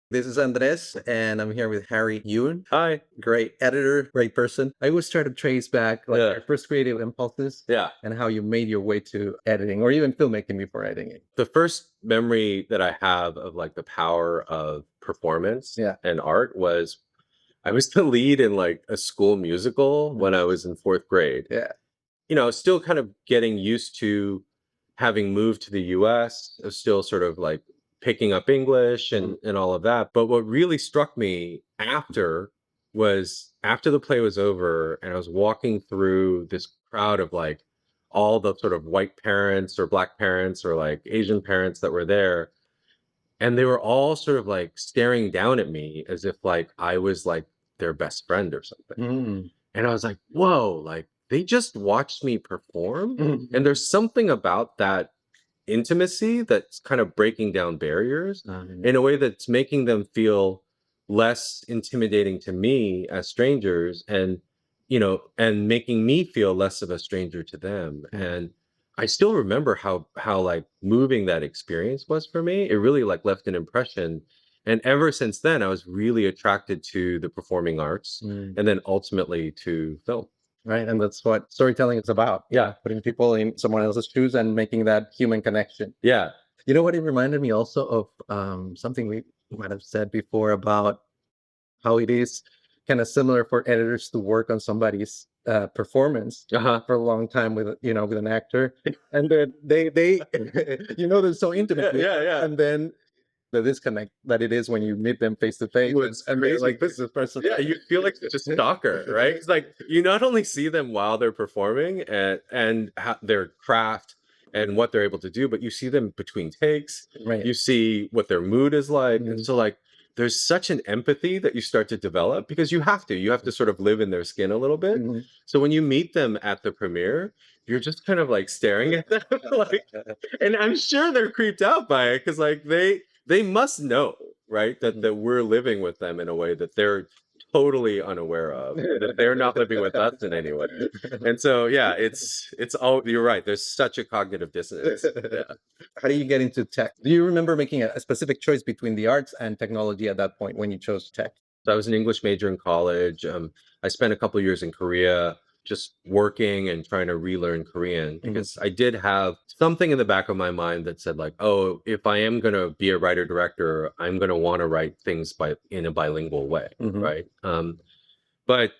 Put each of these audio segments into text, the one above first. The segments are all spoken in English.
This is Andres, and I'm here with Harry Yoon. Hi, great editor, great person. I always try to trace back like your first creative impulses Yeah. and how you made your way to editing or even filmmaking before editing. The first memory that I have of like the power of performance Yeah. and art was I was the lead in like a school musical when I was in fourth grade. Yeah. Still kind of getting used to having moved to the US, still sort of like picking up English and all of that. But what really struck me after was after the play was over and I was walking through this crowd of like all the sort of white parents or black parents or like Asian parents that were there. And they were all sort of like staring down at me as if like I was like their best friend or something. Mm. And I was like, whoa, like they just watched me perform. Mhm. And there's something about that intimacy that's kind of breaking down barriers in a way that's making them feel less intimidating to me as strangers and making me feel less of a stranger to them. And I still remember how like moving that experience was for me. It really like left an impression. And ever since then, I was really attracted to the performing arts Mm. and then ultimately to film. Right. And that's what storytelling is about. Yeah. Putting people in someone else's shoes and making that human connection. Yeah. You know what? It reminded me also of something we might have said before about how it is kind of similar for editors to work on somebody's performance Uh-huh. for a long time with with an actor, and then they they're so Yeah. intimately, Yeah. Yeah. and then the disconnect that it is when you meet them face to face, Was and they're amazing like, this 'cause is person. yeah, you feel like such a stalker, right? It's like you not only see them while they're performing and how their craft and what they're able to do, but you see them between takes. Right. You see what their mood is like, and Mhm. so like there's such an empathy that you start to develop because you have to sort of live in their skin a little bit. Mhm. So when you meet them at the premiere, you're just kind of like staring at them, like, and I'm sure they're creeped out by it because like they must know, right, that we're living with them in a way that they're totally unaware of, that they're not living with us in any way. And so, yeah, it's all you're right. There's such a cognitive dissonance. Yeah. How do you get into tech? Do you remember making a specific choice between the arts and technology at that point when you chose tech? So I was an English major in college. I spent a couple years in Korea just working and trying to relearn Korean Mhm. because I did have something in the back of my mind that said like, oh, if I am going to be a writer director, I'm going to want to write things in a bilingual way, Mhm. right? But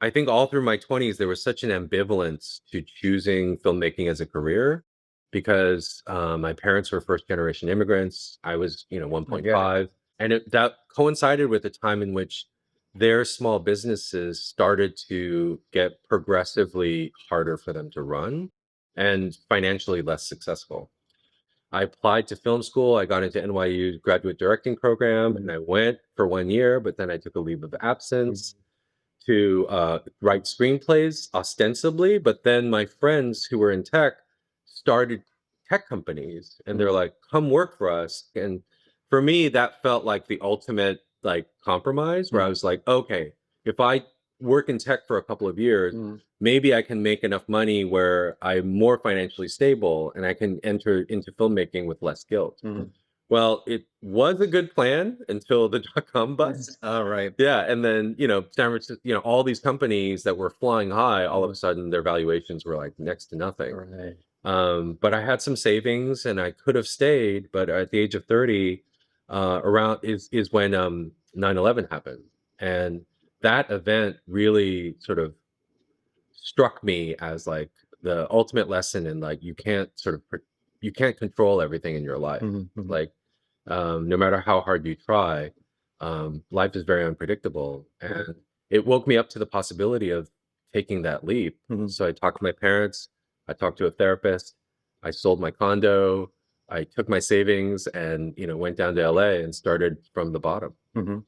I think all through my 20s there was such an ambivalence to choosing filmmaking as a career because my parents were first generation immigrants. I was, I get it. 1.5, and that coincided with a time in which their small businesses started to get progressively harder for them to run and financially less successful. I applied to film school. I got into NYU graduate directing program and Mhm. I went for 1 year, but then I took a leave of absence to write screenplays ostensibly. But then my friends who were in tech started tech companies and they're Mhm. like, come work for us. And for me, that felt like the ultimate like compromise where I Mhm. was like, okay, if I work in tech for a couple of years, Mhm. maybe I can make enough money where I'm more financially stable and I can enter into filmmaking with less guilt. Mhm. Well, it was a good plan until the dot-com bust. All right. Yeah, and then, San Francisco, all these companies that were flying high, all of a Mhm. sudden their valuations were like next to nothing. Right. But I had some savings and I could have stayed, but at the age of 30, around is when 9/11 happened. And that event really sort of struck me as like the ultimate lesson in like you can't control everything in your life. Mhm. Mhm. Like no matter how hard you try, life is very unpredictable. And it woke me up to the possibility of taking that leap. Mhm. So I talked to my parents, I talked to a therapist, I sold my condo, I took my savings and, went down to LA and started from the bottom. Mhm.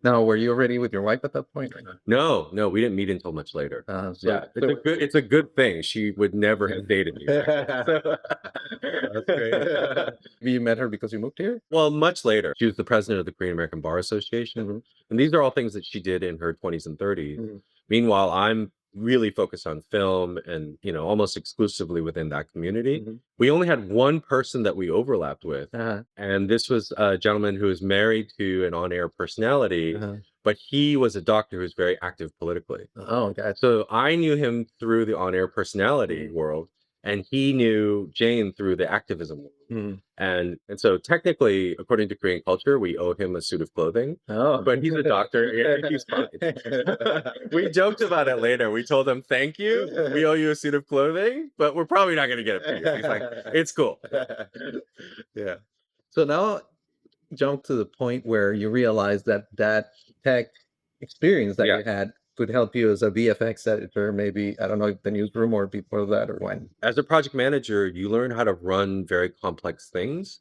Now, were you already with your wife at that point? Or not? No, no, we didn't meet until much later. So Yeah, it's a good thing. She would never have dated me back then. So that's great. You met her because you moved here? well, much later. She was the president of the Korean American Bar Association, Mhm. and these are all things that she did in her 20s and 30s. Mhm. Meanwhile, I'm, really focused on film and, almost exclusively within that community. Mhm. We only had one person that we overlapped with, Uh-huh. and this was a gentleman who was married to an on-air personality, Uh-huh. but he was a doctor who's very active politically. Oh, gotcha. So I knew him through the on-air personality Mhm. world, and he knew Jane through the activism world. Mhm. And so technically, according to Korean culture, we owe him a suit of clothing, Oh. but he's a doctor. He's fine. We joked about it later. We told him, "Thank you. We owe you a suit of clothing, but we're probably not going to get it for you." He's like, "It's cool." Yeah. So now jump to the point where you realize that that tech experience that Yeah. you had could help you as a VFX editor, maybe, I don't know, the newsroom or before that or when. As a project manager, you learn how to run very complex things,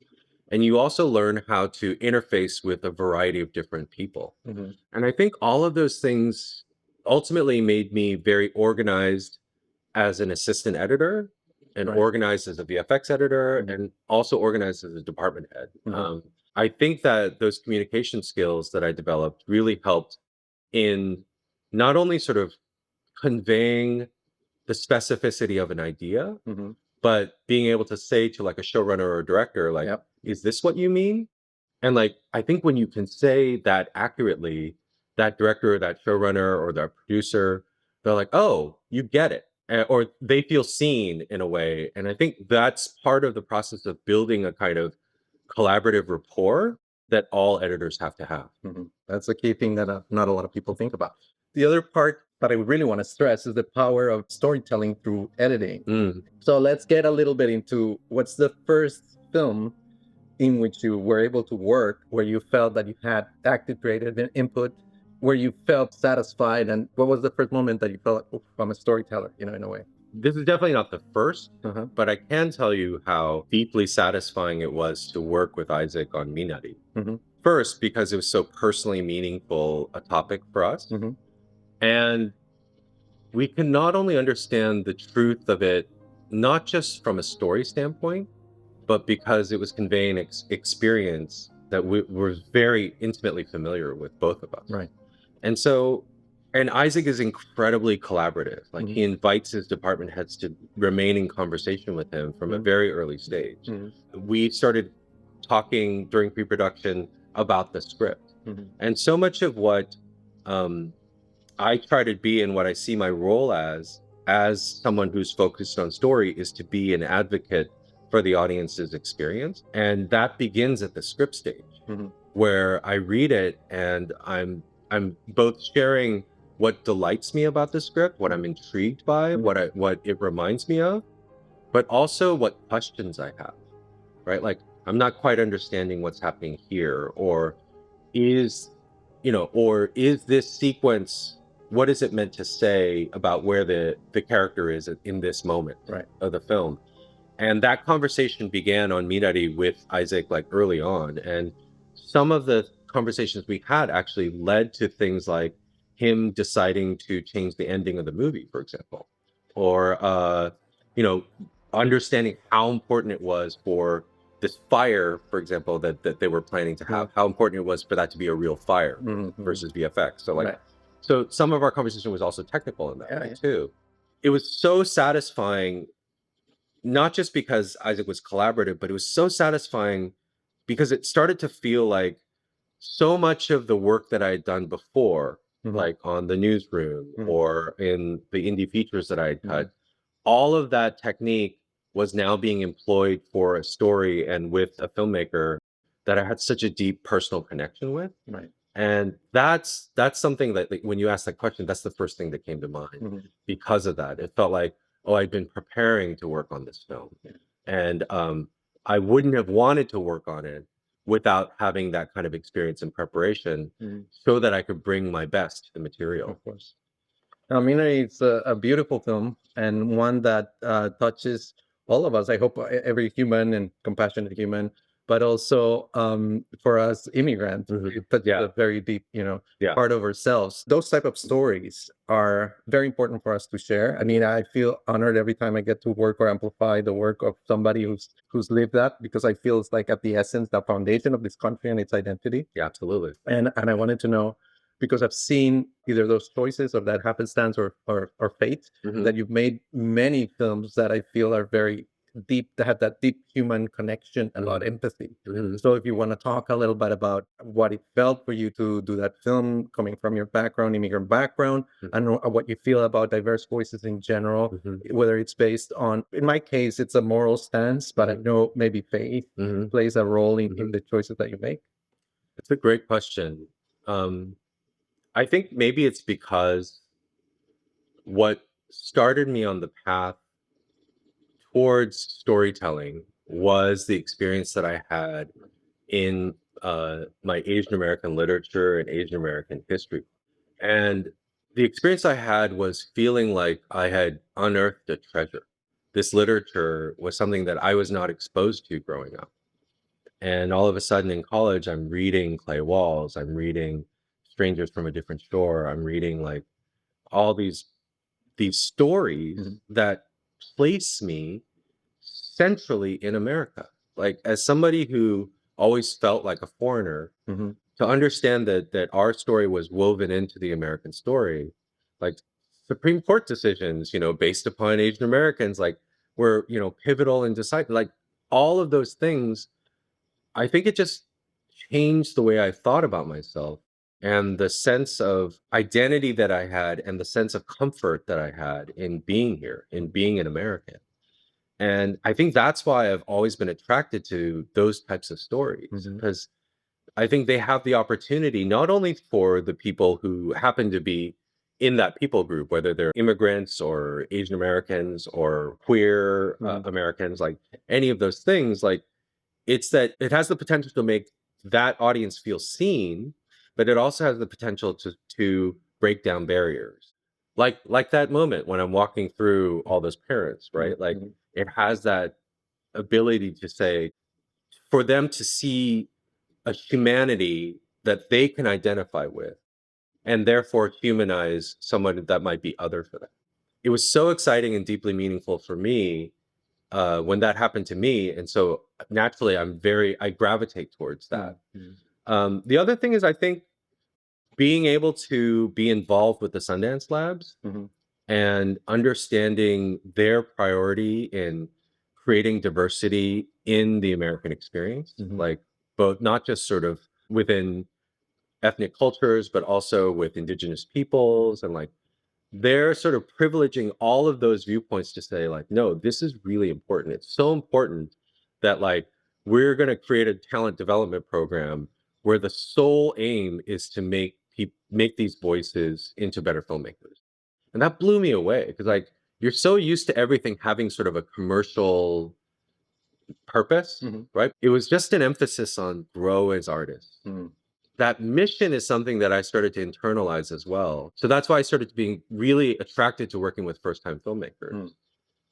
and you also learn how to interface with a variety of different people. Mhm. And I think all of those things ultimately made me very organized as an assistant editor and Right. organized as a VFX editor Mhm. and also organized as a department head. Mhm. I think that those communication skills that I developed really helped in not only sort of conveying the specificity of an idea, Mhm. but being able to say to like a showrunner or a director, like, Yep. is this what you mean? And like, I think when you can say that accurately, that director, that showrunner, or that producer, they're like, oh, you get it. Or they feel seen in a way. And I think that's part of the process of building a kind of collaborative rapport that all editors have to have. Mhm. That's a key thing that not a lot of people think about. The other part that I really want to stress is the power of storytelling through editing. Mm. So let's get a little bit into what's the first film in which you were able to work where you felt that you had active creative input, where you felt satisfied, and what was the first moment that you felt like, "Oof, I'm a storyteller," in a way? This is definitely not the first, Uh-huh. but I can tell you how deeply satisfying it was to work with Isaac on Minari. Mhm. First, because it was so personally meaningful a topic for us. Mhm. And we can not only understand the truth of it, not just from a story standpoint, but because it was conveying experience that we were very intimately familiar with, both of us. Right. And so, and Isaac is incredibly collaborative. Like Mhm. he invites his department heads to remain in conversation with him from a Mhm. very early stage. Mhm. We started talking during pre-production about the script. Mhm. And so much of what um, I try to be and what I see my role as someone who's focused on story, is to be an advocate for the audience's experience. And that begins at the script stage Mhm. where I read it and I'm both sharing what delights me about the script, what I'm intrigued by, Mhm. what it reminds me of, but also what questions I have, right? Like I'm not quite understanding what's happening here, or is or is this sequence, what is it meant to say about where the character is in this moment Right. of the film? And that conversation began on Minari with Isaac like early on. And some of the conversations we had actually led to things like him deciding to change the ending of the movie, for example, or you know, understanding how important it was for this fire, for example, that they were planning to Mhm. have, how important it was for that to be a real fire Mhm. Mhm. versus VFX. So like Right. so some of our conversation was also technical in that Yeah, way yeah. too. It was so satisfying, not just because Isaac was collaborative, but it was so satisfying because it started to feel like so much of the work that I had done before, Mhm. like on the newsroom Mhm. or in the indie features that I had Mhm. cut, all of that technique was now being employed for a story and with a filmmaker that I had such a deep personal connection with. Right. And that's something that, like, when you asked that question, that's the first thing that came to mind Mhm. because of that. It felt like, oh, I'd been preparing to work on this film. Yeah. And I wouldn't have wanted to work on it without having that kind of experience and preparation Mhm. so that I could bring my best to the material. Of course. I mean, it's a beautiful film and one that touches all of us. I hope every human and compassionate human, but also for us immigrants, Mhm. it touches Yeah. a very deep, Yeah. part of ourselves. Those type of stories are very important for us to share. I mean, I feel honored every time I get to work or amplify the work of somebody who's lived that, because I feel it's like at the essence, the foundation of this country and its identity. Yeah, absolutely. And I wanted to know, because I've seen either those choices or that happenstance or fate that you've made many films that I feel are very deep, that have that deep human connection and a lot of empathy. So if you want to talk a little bit about what it felt for you to do that film, coming from your background, immigrant background, and what you feel about diverse voices in general, whether it's based on, in my case, it's a moral stance, but I know maybe faith plays a role in the choices that you make. It's a great question. Um, I think maybe it's because what started me on the path towards storytelling was the experience that I had in my Asian American literature and Asian American history. And the experience I had was feeling like I had unearthed a treasure. This literature was something that I was not exposed to growing up. And all of a sudden in college, I'm reading Clay Walls, I'm reading Strangers from a Different Shore, I'm reading like all these stories that place me centrally in America. Like as somebody who always felt like a foreigner, to understand that our story was woven into the American story, like Supreme Court decisions, based upon Asian Americans, like were, pivotal and decisive. Like all of those things, I think it just changed the way I thought about myself and the sense of identity that I had and the sense of comfort that I had in being here, in being an American. And I think that's why I've always been attracted to those types of stories because I think they have the opportunity not only for the people who happen to be in that people group, whether they're immigrants or Asian Americans or queer Americans, like any of those things, like it's that it has the potential to make that audience feel seen, but it also has the potential to break down barriers. Like that moment when I'm walking through all those parents, right? Like it has that ability to say for them to see a humanity that they can identify with and therefore humanize someone that might be other for them. It was so exciting and deeply meaningful for me when that happened to me. And so naturally, I gravitate towards that. The other thing is, I think being able to be involved with the Sundance Labs and understanding their priority in creating diversity in the American experience, like both not just sort of within ethnic cultures, but also with indigenous peoples and like they're sort of privileging all of those viewpoints to say like no, this is really important. It's so important that like we're going to create a talent development program where the sole aim is to make these voices into better filmmakers. And that blew me away because like you're so used to everything having sort of a commercial purpose, right? It was just an emphasis on grow as artists. That mission is something that I started to internalize as well. So that's why I started being really attracted to working with first time filmmakers.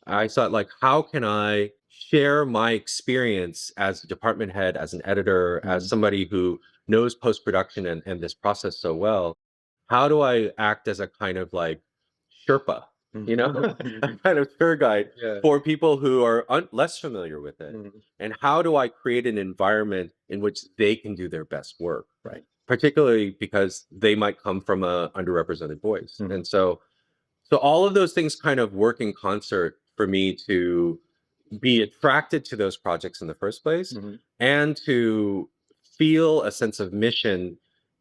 I thought like, how can I share my experience as a department head, as an editor, as somebody who knows post-production and this process so well? How do I act as a kind of like Sherpa, a kind of tour guide for people who are less familiar with it? And how do I create an environment in which they can do their best work? Right. Particularly because they might come from a underrepresented voice. And so all of those things kind of work in concert for me to be attracted to those projects in the first place and to feel a sense of mission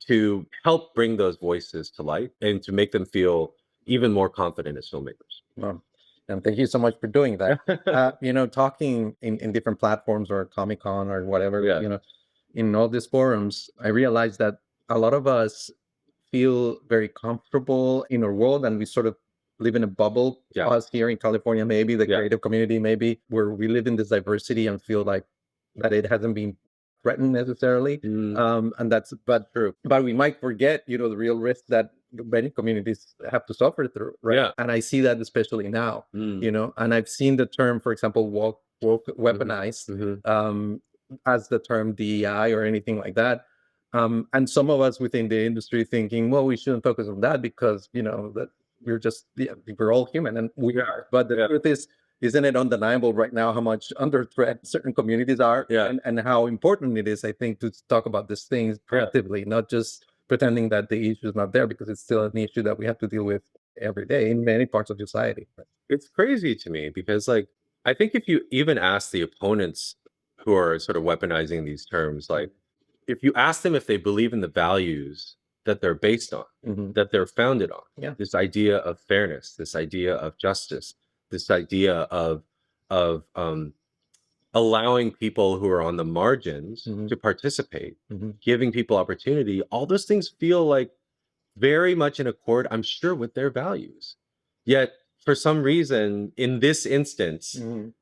to help bring those voices to light and to make them feel even more confident as filmmakers. Well, and thank you so much for doing that. Talking in different platforms or Comic Con or whatever, in all these forums, I realized that a lot of us feel very comfortable in our world and we sort of live in a bubble. Us here in California, maybe the creative community, maybe where we live in this diversity and feel like that it hasn't been threatened necessarily. And that's but true. But we might forget, the real risk that many communities have to suffer through, right? And I see that especially now, and I've seen the term, for example, woke weaponized as the term DEI or anything like that. And some of us within the industry thinking, well, we shouldn't focus on that because, that we're all human and we are. But the truth is, isn't it undeniable right now how much under threat certain communities are and how important it is, I think, to talk about these things proactively, not just pretending that the issue is not there because it's still an issue that we have to deal with every day in many parts of society. It's crazy to me because, like, I think if you even ask the opponents who are sort of weaponizing these terms, like, if you ask them if they believe in the values that they're based on, Mhm. that they're founded on, Yeah. this idea of fairness, this idea of justice, this idea of allowing people who are on the margins Mhm. to participate, Mhm. giving people opportunity, all those things feel like very much in accord, I'm sure, with their values. Yet, for some reason, in this instance, Mhm.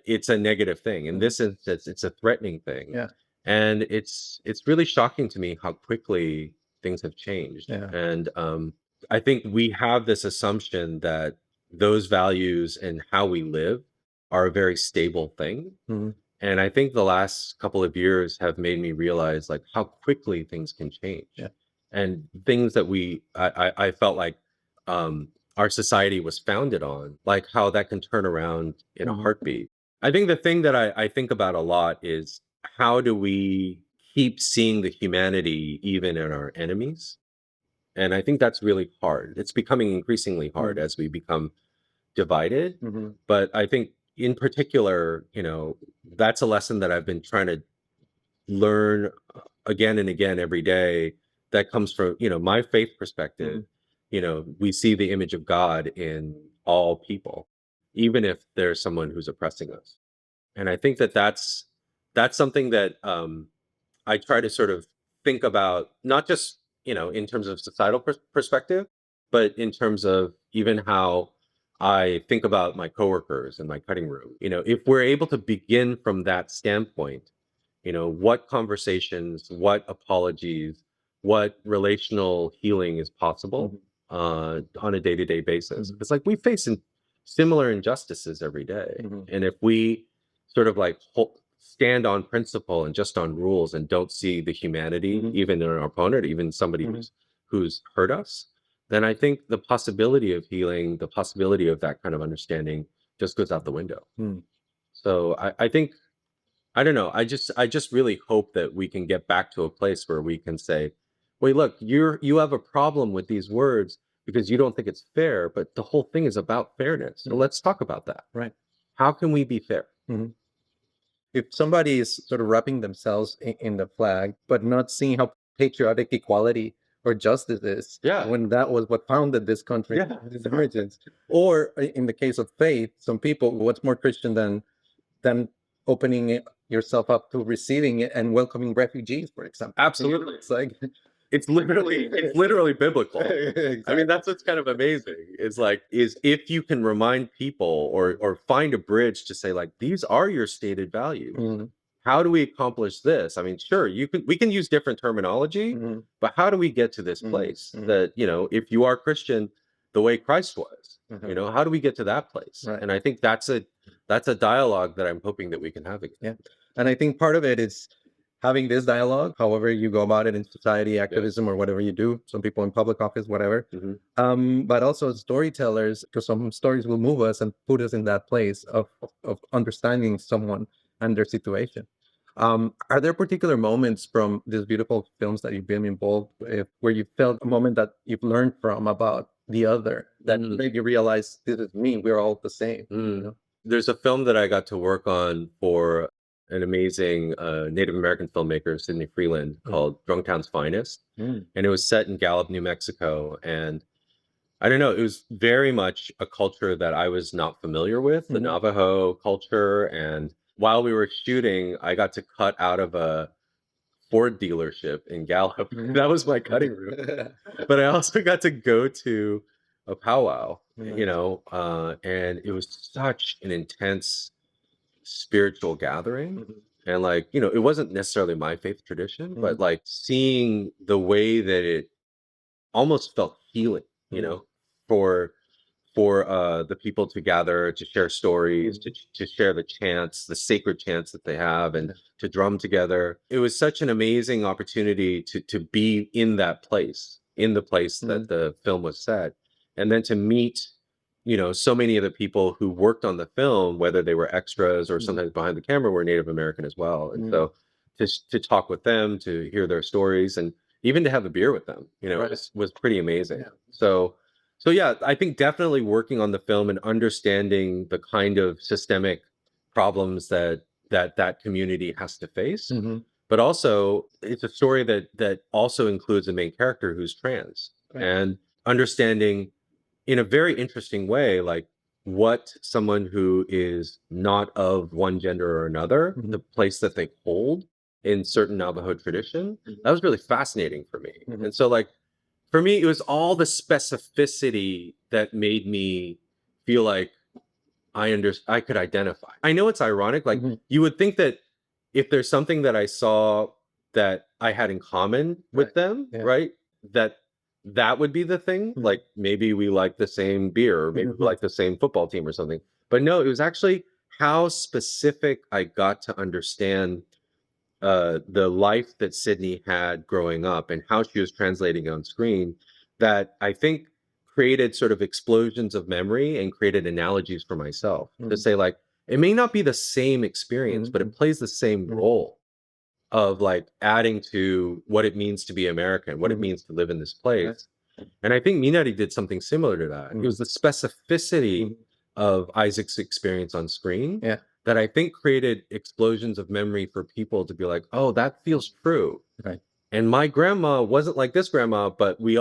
it's a negative thing. In Mhm. this instance, it's a threatening thing. Yeah. And it's really shocking to me how quickly things have changed. Yeah. And I think we have this assumption that those values and how we live are a very stable thing. Mhm. And I think the last couple of years have made me realize like how quickly things can change. Yeah. And things that I felt like um our society was founded on, like how that can turn around in a Mhm. heartbeat. I think the thing that I think about a lot is how do we keep seeing the humanity even in our enemies? And I think that's really hard. It's becoming increasingly hard Mhm. as we become divided. Mhm. But I think in particular, that's a lesson that I've been trying to learn again and again every day that comes from, my faith perspective. Mhm. We see the image of God in all people, even if there's someone who's oppressing us. And I think that that's something that I try to sort of think about, not just, in terms of societal perspective, but in terms of even how I think about my coworkers in my cutting room. If we're able to begin from that standpoint, what conversations, what apologies, what relational healing is possible Mhm. on a day-to-day basis. Mhm. It's like we face similar injustices every day. Mhm. And if we sort of like stand on principle and just on rules and don't see the humanity, Mhm. even in our opponent, even somebody Mhm. who's hurt us, then I think the possibility of healing, the possibility of that kind of understanding just goes out the window. Mhm. So I think I don't know. I just really hope that we can get back to a place where we can say, "Wait, look, you have a problem with these words because you don't think it's fair, but the whole thing is about fairness. So Mhm. let's talk about that. Right. How can we be fair?" Mhm. If somebody is sort of wrapping themselves in the flag, but not seeing how patriotic equality or justice is, Yeah. when that was what founded this country, Yeah. these origins, or in the case of faith, some people, what's more Christian than opening yourself up to receiving it and welcoming refugees, for example? Absolutely. It's like It's literally biblical. I mean, exactly. that's what's kind of amazing. Is if you can remind people or find a bridge to say like these are your stated values. Mhm. How do we accomplish this? I mean, sure, we can use different terminology, Mhm. but how do we get to this Mhm. place Mhm. that, if you are Christian the way Christ was, Uh-huh. how do we get to that place? Right. And I think that's a dialogue that I'm hoping that we can have again. Yeah. And I think part of it is having this dialogue, however you go about it in society, Yes. activism, or whatever you do, some people in public office, whatever. Hmm. But also as storytellers, because some stories will move us and put us in that place of understanding someone and their situation. Are there particular moments from these beautiful films that you've been involved with where you felt a moment that you've learned from about the other that Mm, made you realize this is me, we're all the same, you mm. know? There's a film that I got to work on for an amazing Native American filmmaker, Sidney Freeland, Mhm. called Drunktown's Finest. Mm. And it was set in Gallup, New Mexico. And I don't know, it was very much a culture that I was not familiar with, the Mhm. Navajo culture. And while we were shooting, I got to cut out of a Ford dealership in Gallup. Mhm. That was my cutting room. But I also got to go to a powwow, Nice. and it was such an intense spiritual gathering. Mhm. And like, it wasn't necessarily my faith tradition, but Mhm. like seeing the way that it almost felt healing, Mhm. for the people to gather, to share stories, to Mhm. to share the chants, the sacred chants that they have, and Yeah. to drum together. It was such an amazing opportunity to be in the place that Mhm. the film was set, and then to meet, so many of the people who worked on the film, whether they were extras or Mhm. sometimes behind the camera, were Native American as well. And Mhm. so to talk with them, to hear their stories, and even to have a beer with them, Right. was pretty amazing. Yeah. So yeah, I think definitely working on the film and understanding the kind of systemic problems that community has to face. Mhm. But also, it's a story that also includes a main character who's trans, Right. and understanding in a very interesting way, like what someone who is not of one gender or another, the Mhm. place that they hold in certain Navajo tradition, that was really fascinating for me. Mhm. And so, like, for me, it was all the specificity that made me feel like I could identify. I know it's ironic, like, Mhm. you would think that if there's something that I saw that I had in common with Right. them, Yeah. right? That that would be the thing. Mhm. Like, maybe we like the same beer, or maybe we Mhm. like the same football team or something. But no, it was actually how specific I got to understand the life that Sydney had growing up and how she was translating on screen, that I think created sort of explosions of memory and created analogies for myself to Mhm. say, like, it may not be the same experience, but it Mhm. plays the same Mhm. role of, like, adding to what it means to be American, what it Mhm. means to live in this Right. place. And I think Minari did something similar to that. It Mhm. was the specificity Mhm. of Isaac's experience on screen Yeah. that I think created explosions of memory for people to be like, "Oh, that feels true." Right. And my grandma wasn't like this grandma, but we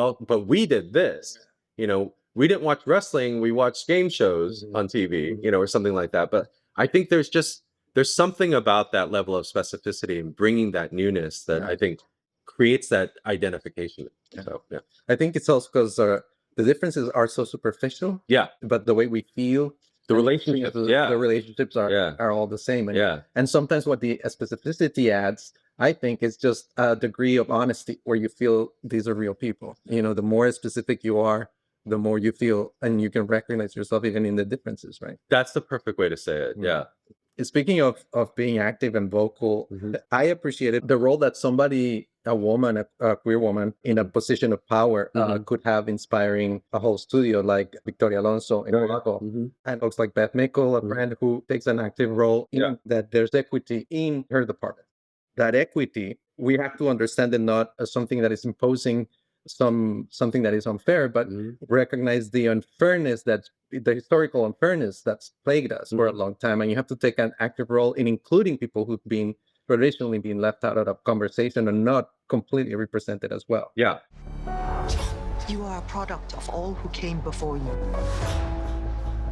did this. We didn't watch wrestling, we watched game shows Mhm. on TV, Mhm. or something like that. But I think there's something about that level of specificity and bringing that newness that I Right. think creates that identification. Yeah. So, yeah. I think it's also because the differences are so superficial, Yeah. but the way we feel The and relationships. the Yeah. relationships Yeah. are all the same. Yeah. And sometimes what the specificity adds, I think, is just a degree of honesty where you feel these are real people. The more specific you are, the more you feel, and you can recognize yourself even in the differences, right? That's the perfect way to say it. Mm. Yeah. Speaking of being active and vocal, Mhm. I appreciated the role that a woman, a queer woman in a position of power Mhm. could have, inspiring a whole studio like Victoria Alonso in Oh, yeah. Morocco. Mhm. And folks like Beth Mickle, a Mhm. friend who takes an active role in Yeah. that there's equity in her department. That equity, we have to understand it not as something that is imposing something that is unfair, but Mhm. recognize the historical unfairness that's plagued us for a Mhm. long time. And you have to take an active role in including people who've been traditionally been left out of the conversation and not completely represented as well. Yeah. You are a product of all who came before you.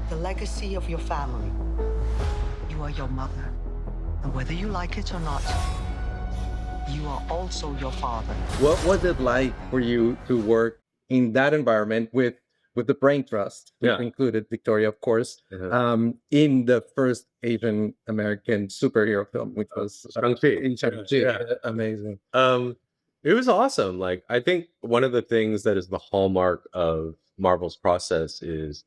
The legacy of your family. You are your mother. And whether you like it or not, you are also your father. What was it like for you to work in that environment with the Brain Trust, which Yeah. included Victoria, of course, Uh-huh. in the first Asian American superhero film, which was Shang Chi. in Shang-Chi? Yeah. Amazing. Um, it was awesome. Like, I think one of the things that is the hallmark of Marvel's process is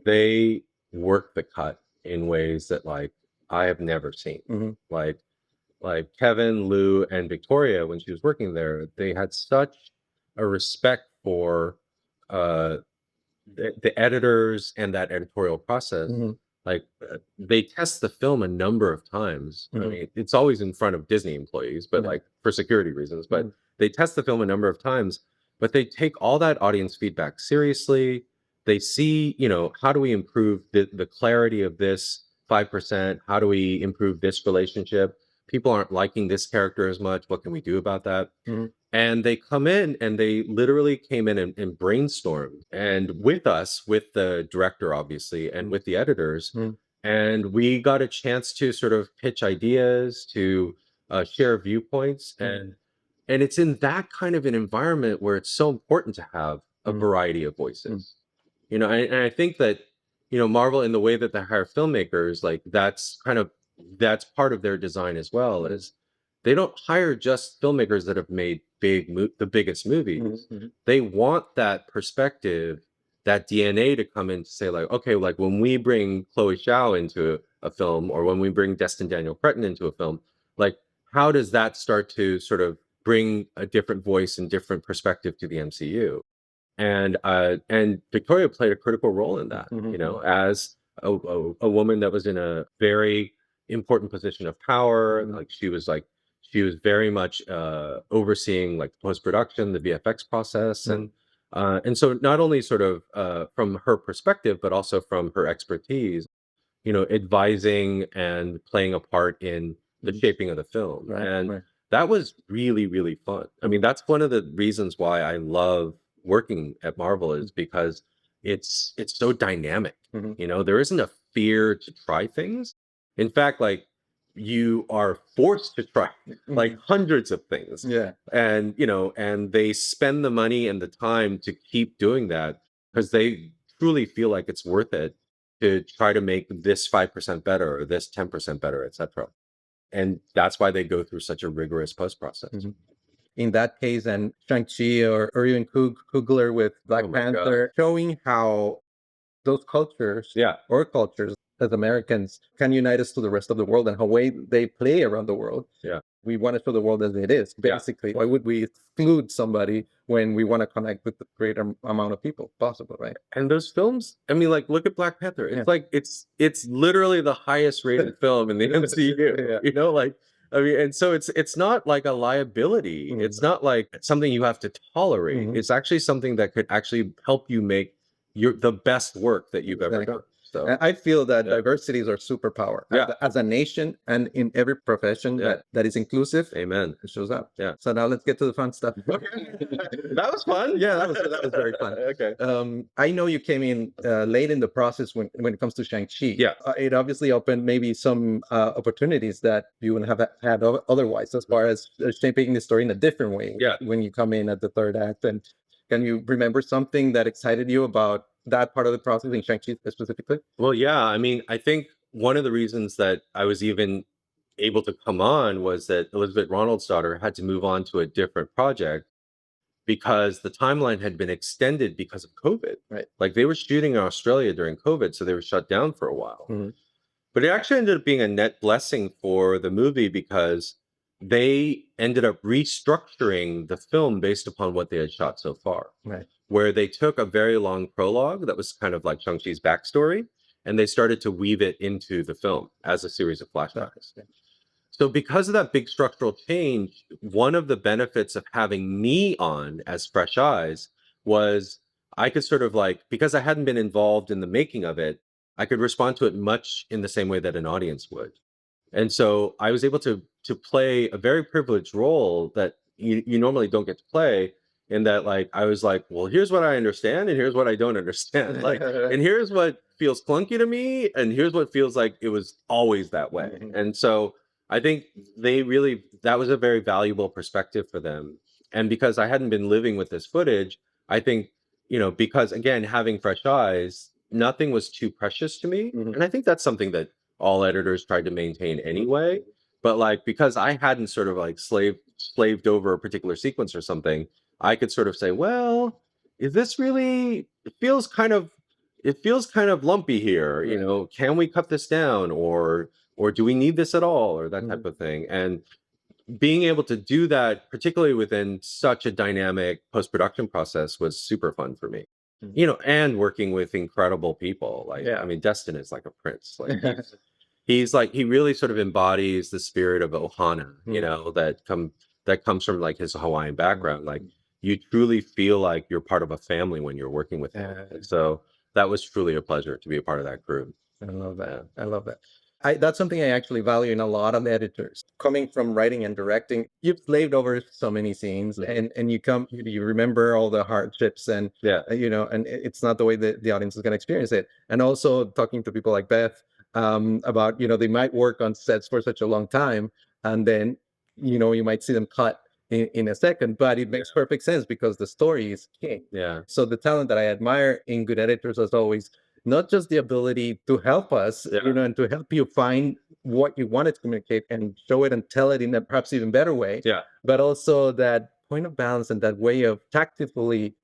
they work the cut in ways that, like, I have never seen. Hmm. Like Kevin, Lou, and Victoria, when she was working there, they had such a respect for uh the editors and that editorial process. Hmm. Like, they test the film a number of times. I Hmm. mean, it's always in front of Disney employees, but, Yeah. like, for security reasons. But Mhm. they test the film a number of times. But they take all that audience feedback seriously. They see, how do we improve the clarity of this 5%? How do we improve this relationship? People aren't liking this character as much. What can we do about that? Mhm. And they come in and they literally came in and brainstormed, and with us, with the director, obviously, and Mhm. with the editors. Mhm. And we got a chance to sort of pitch ideas, to share viewpoints. And it's in that kind of an environment where it's so important to have a Mhm. variety of Mhm. voices. And I think that, Marvel, in the way that they hire filmmakers, like, that's part of their design as well, is they don't hire just filmmakers that have made the biggest movies. Mhm. They want that perspective, that DNA to come in to say, like, okay, like, when we bring Chloe Zhao into a film, or when we bring Destin Daniel Cretton into a film, like, how does that start to sort of bring a different voice and different perspective to the MCU? And Victoria played a critical role in that, Mhm. as a woman that was in a very important position of power. Mhm. Like, she was very much overseeing like post-production, the VFX process, and so not only sort of from her perspective, but also from her expertise, advising and playing a part in the shaping of the film. Right, And right. that was really, really fun. I mean, that's one of the reasons why I love working at Marvel is because it's so dynamic. There isn't a fear to try things. In fact, like you are forced to try like hundreds of things. Yeah. And they spend the money and the time to keep doing that because they truly feel like it's worth it to try to make this 5% better or this 10% better, etc. And that's why they go through such a rigorous post process. In that case, and Shang-Chi or even Coogler with Black Oh my God. Panther, showing how those cultures Yeah. or cultures as Americans can unite us to the rest of the world and how way they play around the world. Yeah. We want to show the world as it is, Yeah. basically. Why would we exclude somebody when we want to connect with the greater amount of people possible, right? And those films, I mean, like, look at Black Panther. It's Yeah. like it's literally the highest rated film in the MCU. Yeah. Like, I mean, and so it's not like a liability. It's not like something you have to tolerate. It's actually something that could actually help you make the best work that you've ever done. So And I feel that diversity is our superpower. Yeah. As a nation and in every profession that is inclusive, amen. it shows up. Yeah. So now let's get to the fun stuff. That was fun. Yeah, that was very fun. Okay. I know you came in late in the process when it comes to Shang-Chi. Yeah. It obviously opened maybe some opportunities that you wouldn't have had otherwise, as far as shaping the story in a different way. Yeah. When you come in at the third act, and can you remember something that excited you about that part of the process in Shang-Chi specifically? Well, yeah. I mean, I think one of the reasons that I was even able to come on was that Elizabeth Ronald's daughter had to move on to a different project because the timeline had been extended because of COVID. Right. Like they were shooting in Australia during COVID, so they were shut down for a while. But it actually ended up being a net blessing for the movie because they ended up restructuring the film based upon what they had shot so far. Right. Where they took a very long prologue that was kind of like Shang-Chi's backstory, and they started to weave it into the film as a series of flashbacks. So because of that big structural change, one of the benefits of having me on as fresh eyes was I could sort of like, because I hadn't been involved in the making of it, I could respond to it much in the same way that an audience would. And so I was able to play a very privileged role that you normally don't get to play, in that like I was like, well, here's what I understand and here's what I don't understand. Like, and here's what feels clunky to me, and here's what feels like it was always that way. And so I think that was a very valuable perspective for them. And because I hadn't been living with this footage, I think, because again, having fresh eyes, nothing was too precious to me. And I think that's something that all editors tried to maintain anyway. But like, because I hadn't sort of like slaved over a particular sequence or something, I could sort of say, well, is this really, it feels kind of lumpy here, can we cut this down, or do we need this at all, or that type of thing. And being able to do that, particularly within such a dynamic post-production process, was super fun for me. And working with incredible people. Like, I mean, Destin is like a prince. Like he's like, he really sort of embodies the spirit of Ohana, that comes from like his Hawaiian background. Like you truly feel like you're part of a family when you're working with him. And so that was truly a pleasure to be a part of that crew. I love that. I love that. That's something I actually value in a lot of editors. Coming from writing and directing, you've slaved over so many scenes, and you remember all the hardships, and and it's not the way that the audience is going to experience it. And also talking to people like Beth about they might work on sets for such a long time, and then you might see them cut in a second, but it makes perfect sense because the story is king. Yeah. So the talent that I admire in good editors is always not just the ability to help us, and to help you find what you wanted to communicate and show it and tell it in a perhaps even better way. Yeah. But also that point of balance and that way of tactfully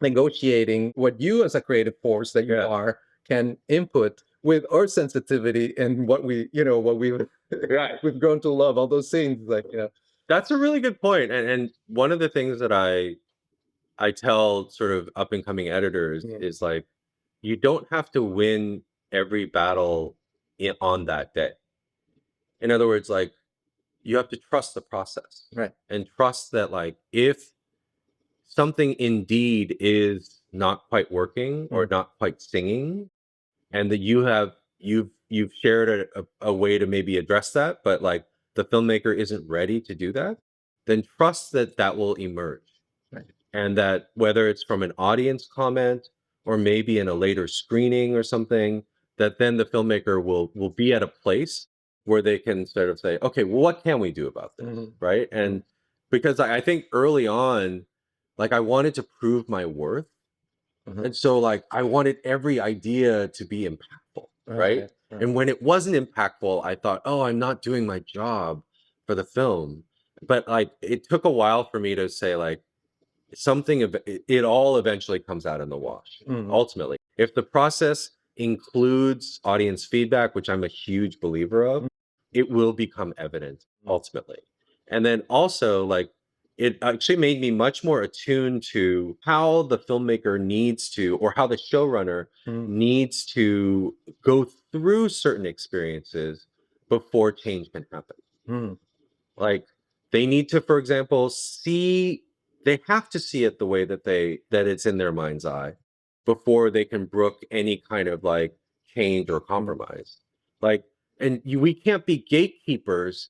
negotiating what you as a creative force that you are can input with our sensitivity and what we've we've grown to love, all those things, That's a really good point. And one of the things that I tell sort of up and coming editors is like, you don't have to win every battle on that day. In other words, like you have to trust the process, Right. and trust that, like, if something indeed is not quite working or not quite singing, and that you've shared a way to maybe address that, but like the filmmaker isn't ready to do that, then trust that that will emerge. Right. And that whether it's from an audience comment or maybe in a later screening or something, that then the filmmaker will be at a place where they can sort of say, okay, well, what can we do about this? Mhm. Right. And because I think early on, like, I wanted to prove my worth. Mhm. And so, like, I wanted every idea to be impactful, right? Right. Right. And when it wasn't impactful, I thought, oh, I'm not doing my job for the film. But like, it took a while for me to say, like, it all eventually comes out in the wash. Mhm. Ultimately, if the process includes audience feedback, which I'm a huge believer of, it will become evident ultimately. And then also, like, it actually made me much more attuned to how the filmmaker needs to, or how the showrunner Mhm. needs to go through certain experiences before change can happen. Mhm. Like, they need to, for example, they have to see it the way that it's in their mind's eye before they can brook any kind of like change or compromise. Like, we can't be gatekeepers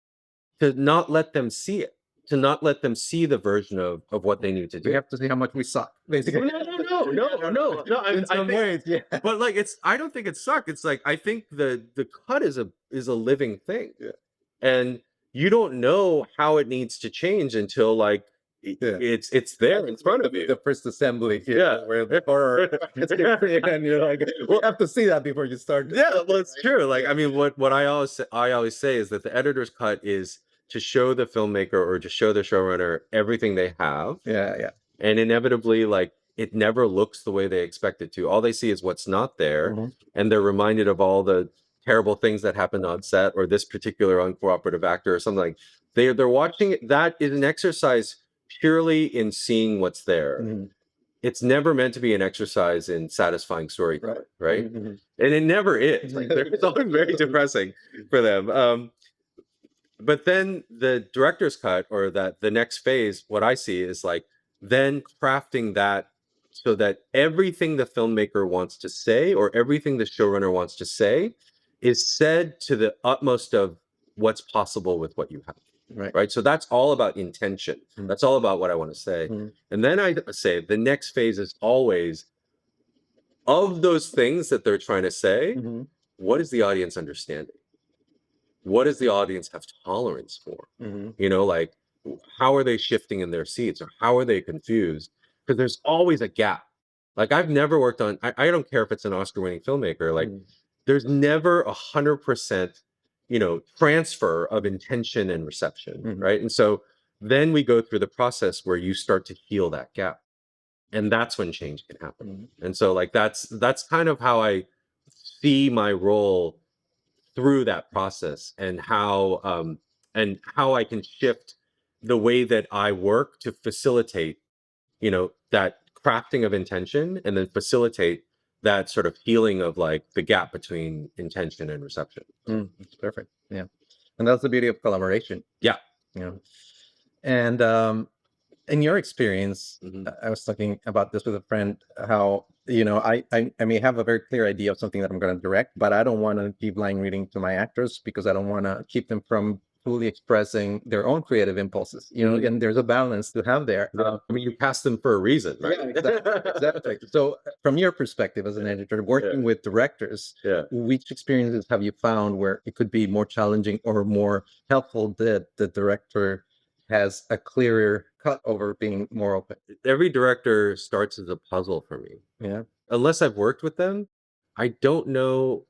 to not let them see it, to not let them see the version of what they need to We do. have to see how much we suck, basically. No. In some ways, yeah. But like, I don't think it sucked. It's like, I think the cut is a living thing. Yeah. And you don't know how it needs to change until like Yeah. it's there in front of you. The first assembly, Yeah. where the horror gets created, and you're like, well, you have to see that before you start. Yeah, well, it's true. Like, I mean, what I always say is that the editor's cut is to show the filmmaker or to show the showrunner everything they have, Yeah, yeah. and inevitably, like, it never looks the way they expect it to. All they see is what's not there, Mhm. and they're reminded of all the terrible things that happened on set, or this particular uncooperative actor, or something. Like, they're watching it. That is an exercise purely in seeing what's there. Mhm. It's never meant to be an exercise in satisfying storytelling, right? Mhm. And it never is. Like, it's always very depressing for them. But then the director's cut, or that the next phase, what I see is like then crafting that so that everything the filmmaker wants to say, or everything the showrunner wants to say, is said to the utmost of what's possible with what you have. Right. Right. So that's all about intention. Mhm. That's all about what I want to say. Mhm. And then I say the next phase is always, of those things that they're trying to say, Mhm. what is the audience understanding? What does the audience have tolerance for? Mhm. You know, like, how are they shifting in their seats, or how are they confused? Because there's always a gap. Like, I've never worked on, I don't care if it's an Oscar winning filmmaker, like, Mhm. there's never 100%, transfer of intention and reception. Mhm. Right. And so then we go through the process where you start to heal that gap. And that's when change can happen. Mhm. And so, like, that's kind of how I see my role through that process, and how I can shift the way that I work to facilitate, that crafting of intention, and then facilitate that sort of healing of like the gap between intention and reception. That's perfect. Yeah, and that's the beauty of collaboration. Yeah. You know, and in your experience, Mhm. I was talking about this with a friend, how, I may have a very clear idea of something that I'm going to direct, but I don't want to give line reading to my actors because I don't want to keep them from fully expressing their own creative impulses. Mhm. And there's a balance to have there. I mean, you cast them for a reason, right? Yeah, exactly. So, from your perspective as an editor, working with directors, Yeah. which experiences have you found where it could be more challenging or more helpful that the director has a clearer cut over being more open? Every director starts as a puzzle for me. Yeah. Unless I've worked with them, I don't know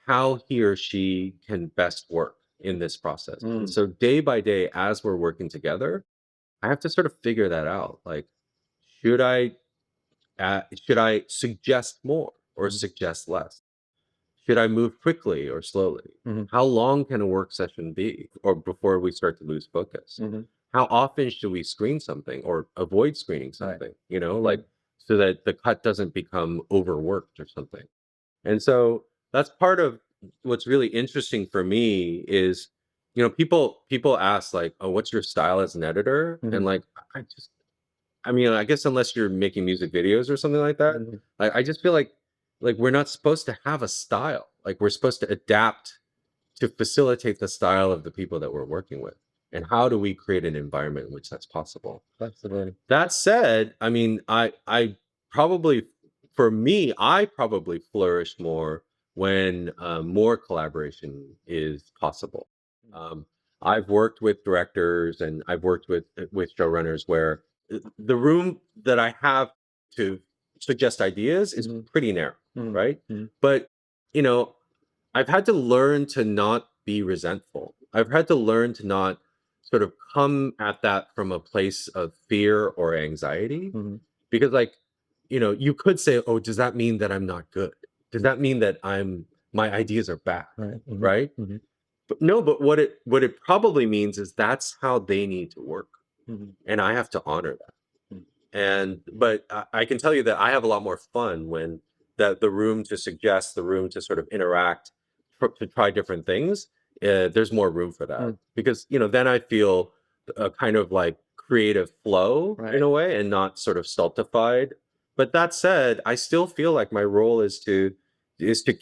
how he or she can best work in this process. And Mm. so day by day, as we're working together, I have to sort of figure that out. Like, should I should I suggest more or Mhm. suggest less? Should I move quickly or slowly? Mhm. How long can a work session be, or before we start to lose focus? Mhm. How often should we screen something or avoid screening Right. something? Like, so that the cut doesn't become overworked or something. And so that's part of what's really interesting for me is, people ask like, oh, what's your style as an editor? And like, I mean, I guess unless you're making music videos or something like that, I just feel like we're not supposed to have a style. Like we're supposed to adapt to facilitate the style of the people that we're working with. And how do we create an environment in which that's possible? Absolutely. That said, I mean, I probably, for me, I probably flourish more when more collaboration is possible. Um, I've worked with directors and I've worked with showrunners where the room that I have to suggest ideas is pretty narrow, right? But you know, I've had to learn to not be resentful. I've had to learn to not sort of come at that from a place of fear or anxiety. Because like, you could say, oh, does that mean that I'm not good? Does that mean that my ideas are bad? Right. Right? But no, but what it probably means is that's how they need to work. And I have to honor that. But I can tell you that I have a lot more fun when the room to suggest, the room to sort of interact, to try different things. There's more room for that because then I feel a kind of like creative flow in a way, and not sort of stultified. But that said, I still feel like my role is to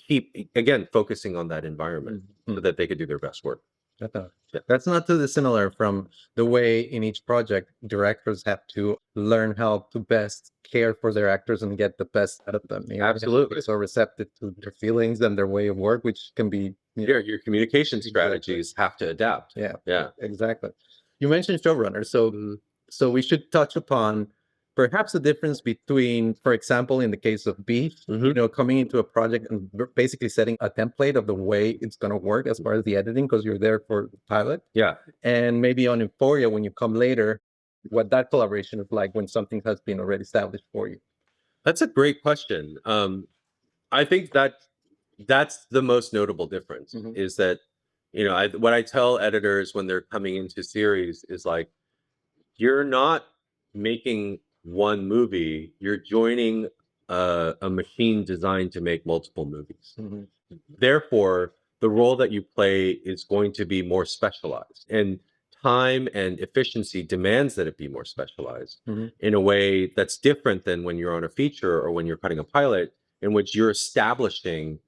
keep again focusing on that environment so that they could do their best work. Definitely. Yeah. That's not too dissimilar from the way in each project directors have to learn how to best care for their actors and get the best out of them. You know, Absolutely. so receptive to their feelings and their way of work, which can be Your communication strategies have to adapt. Yeah, exactly. You mentioned showrunners, so we should touch upon perhaps the difference between, for example, in the case of Beef, coming into a project and basically setting a template of the way it's going to work as far as the editing, because you're there for the pilot. Yeah. And maybe on Euphoria, when you come later, what that collaboration is like when something has been already established for you. That's a great question. I think that's the most notable difference is that, what I tell editors when they're coming into series is like, you're not making one movie, you're joining a machine designed to make multiple movies. Therefore, the role that you play is going to be more specialized, and time and efficiency demands that it be more specialized in a way that's different than when you're on a feature or when you're cutting a pilot, in which you're establishing,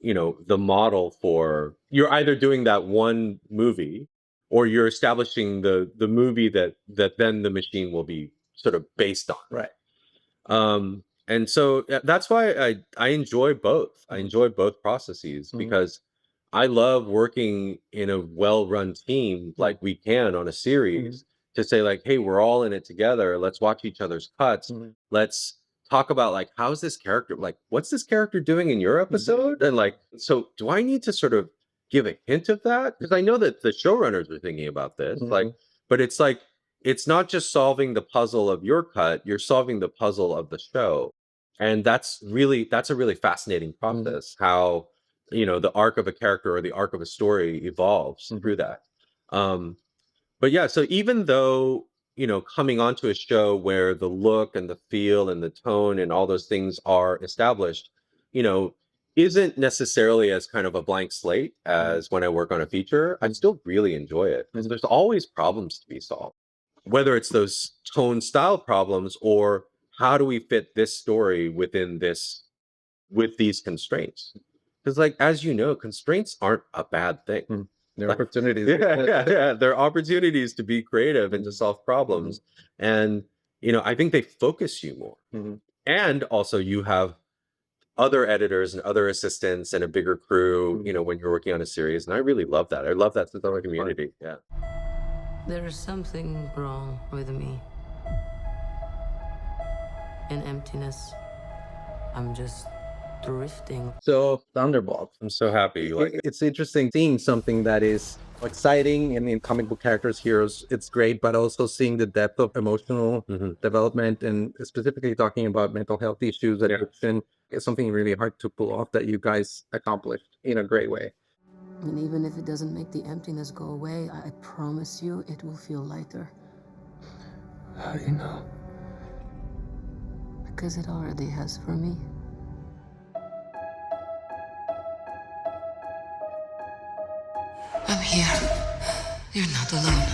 the model for, you're either doing that one movie or you're establishing the movie that then the machine will be sort of based on. Right. And so that's why I enjoy both. I enjoy both processes because I love working in a well-run team like we can on a series to say like, hey, we're all in it together. Let's watch each other's cuts. Let's talk about like, how's this character, like, what's this character doing in your episode? And like, so do I need to sort of give a hint of that? Because I know that the showrunners are thinking about this, like, but it's like, it's not just solving the puzzle of your cut, you're solving the puzzle of the show. And that's a really fascinating process, how, the arc of a character or the arc of a story evolves through that. But yeah, so even though, coming onto a show where the look and the feel and the tone and all those things are established, you know, isn't necessarily as kind of a blank slate as when I work on a feature, I still really enjoy it because there's always problems to be solved, whether it's those tone style problems or how do we fit this story within this, with these constraints. Because like, as you know, constraints aren't a bad thing. There are opportunities. Yeah. There are opportunities to be creative and to solve problems. And, I think they focus you more. And also you have other editors and other assistants and a bigger crew, when you're working on a series. And I really love that. I love that sense of community. Yeah. There is something wrong with me. An emptiness. I'm just drifting. So Thunderbolts. I'm so happy you like it. It's interesting seeing something that is exciting and in comic book characters, heroes, it's great, but also seeing the depth of emotional development and specifically talking about mental health issues, addiction, is something really hard to pull off that you guys accomplished in a great way. And even if it doesn't make the emptiness go away, I promise you it will feel lighter. How do you know? Because it already has for me. I'm here. You're not alone.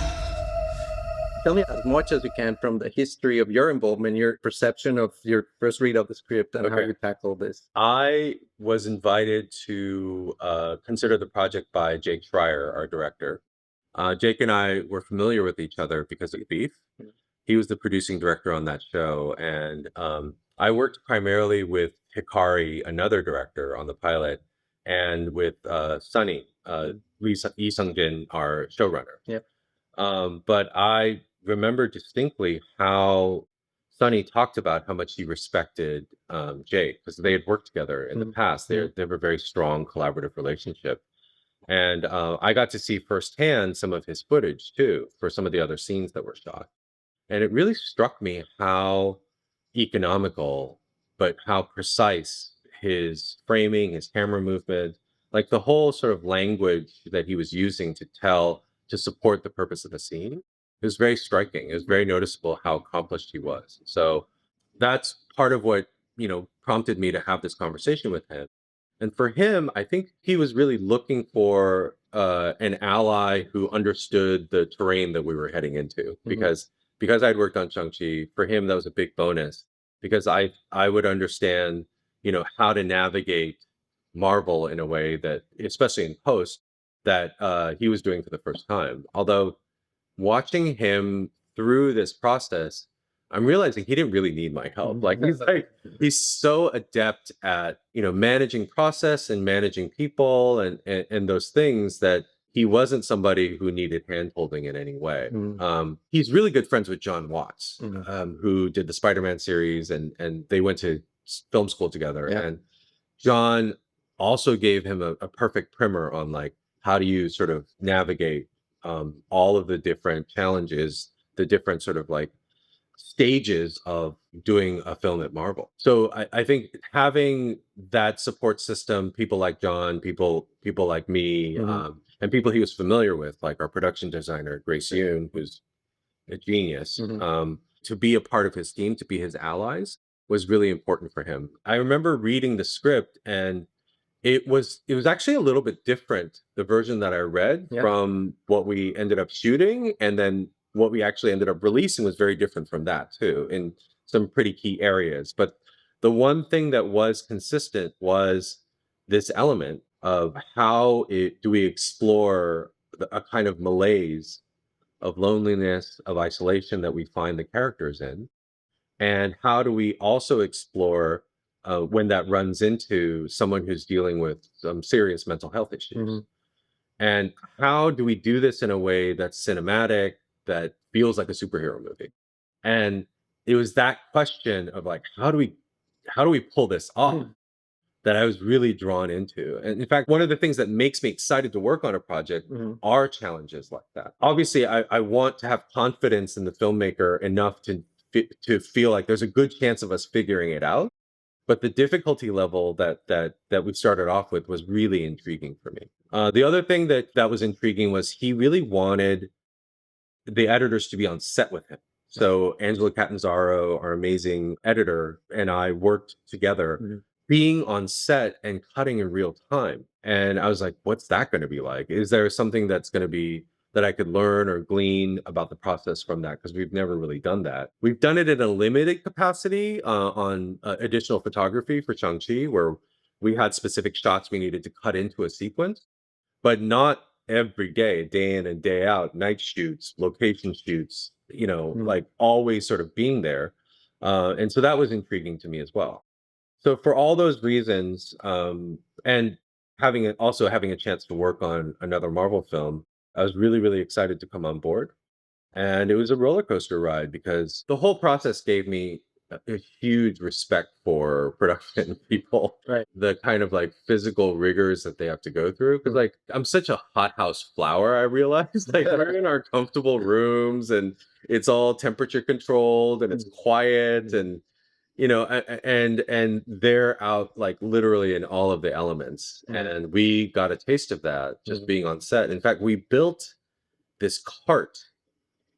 Tell me as much as you can from the history of your involvement, your perception of your first read of the script, and how Okay. you tackle this. I was invited to consider the project by Jake Schreier, our director. Jake and I were familiar with each other because of Beef. He was the producing director on that show, and I worked primarily with Hikari, another director, on the pilot, and with Sunny, Lee Sung-jin, our showrunner. Yeah. But I remember distinctly how Sunny talked about how much he respected Jake, because they had worked together in the past. They have a very strong collaborative relationship. And I got to see firsthand some of his footage too for some of the other scenes that were shot. And it really struck me how economical, but how precise his framing, his camera movement, like the whole sort of language that he was using to tell, to support the purpose of the scene. It was very striking. It was very noticeable how accomplished he was. So that's part of what, prompted me to have this conversation with him. And for him, I think he was really looking for an ally who understood the terrain that we were heading into, because I'd worked on Shang-Chi, for him that was a big bonus, because I would understand, how to navigate Marvel in a way that, especially in post, that he was doing for the first time. Although watching him through this process, I'm realizing he didn't really need my help. He's so adept at, managing process and managing people and those things, that he wasn't somebody who needed handholding in any way. He's really good friends with John Watts, who did the Spider-Man series, and they went to film school together. Yeah. And John also gave him a perfect primer on, like, how do you sort of navigate all of the different challenges, the different sort of like stages of doing a film at Marvel. So I think having that support system, people like John, people like me, and people he was familiar with, like our production designer Grace Yoon, who's a genius, to be a part of his team, to be his allies, was really important for him. I remember reading the script, and it was actually a little bit different, the version that I read, Yeah. from what we ended up shooting, and then what we actually ended up releasing was very different from that too, in some pretty key areas. But the one thing that was consistent was this element of do we explore a kind of malaise of loneliness, of isolation that we find the characters in, and how do we also explore when that runs into someone who's dealing with some serious mental health issues? And how do we do this in a way that's cinematic, that feels like a superhero movie? And it was that question of, like, how do we pull this off, that I was really drawn into. And in fact, one of the things that makes me excited to work on a project are challenges like that. Obviously, I want to have confidence in the filmmaker enough to feel like there's a good chance of us figuring it out. But the difficulty level that we started off with was really intriguing for me. The other thing that was intriguing was he really wanted the editors to be on set with him. So Angela Catanzaro, our amazing editor, and I worked together, being on set and cutting in real time. And I was like, what's that going to be like? Is there something that's going to be that I could learn or glean about the process from that? Because we've never really done that. We've done it in a limited capacity on additional photography for Shang-Chi, where we had specific shots we needed to cut into a sequence, but not every day in and day out, night shoots, location shoots, like always sort of being there. And so that was intriguing to me as well. So for all those reasons, and also having a chance to work on another Marvel film, I was really, really excited to come on board. And it was a roller coaster ride, because the whole process gave me a huge respect for production people, Right. the kind of like physical rigors that they have to go through. Because, like, I'm such a hothouse flower, I realized. Like, we're in our comfortable rooms, and it's all temperature controlled, and it's quiet, and and they're out, like, literally in all of the elements. And we got a taste of that just being on set. In fact, we built this cart,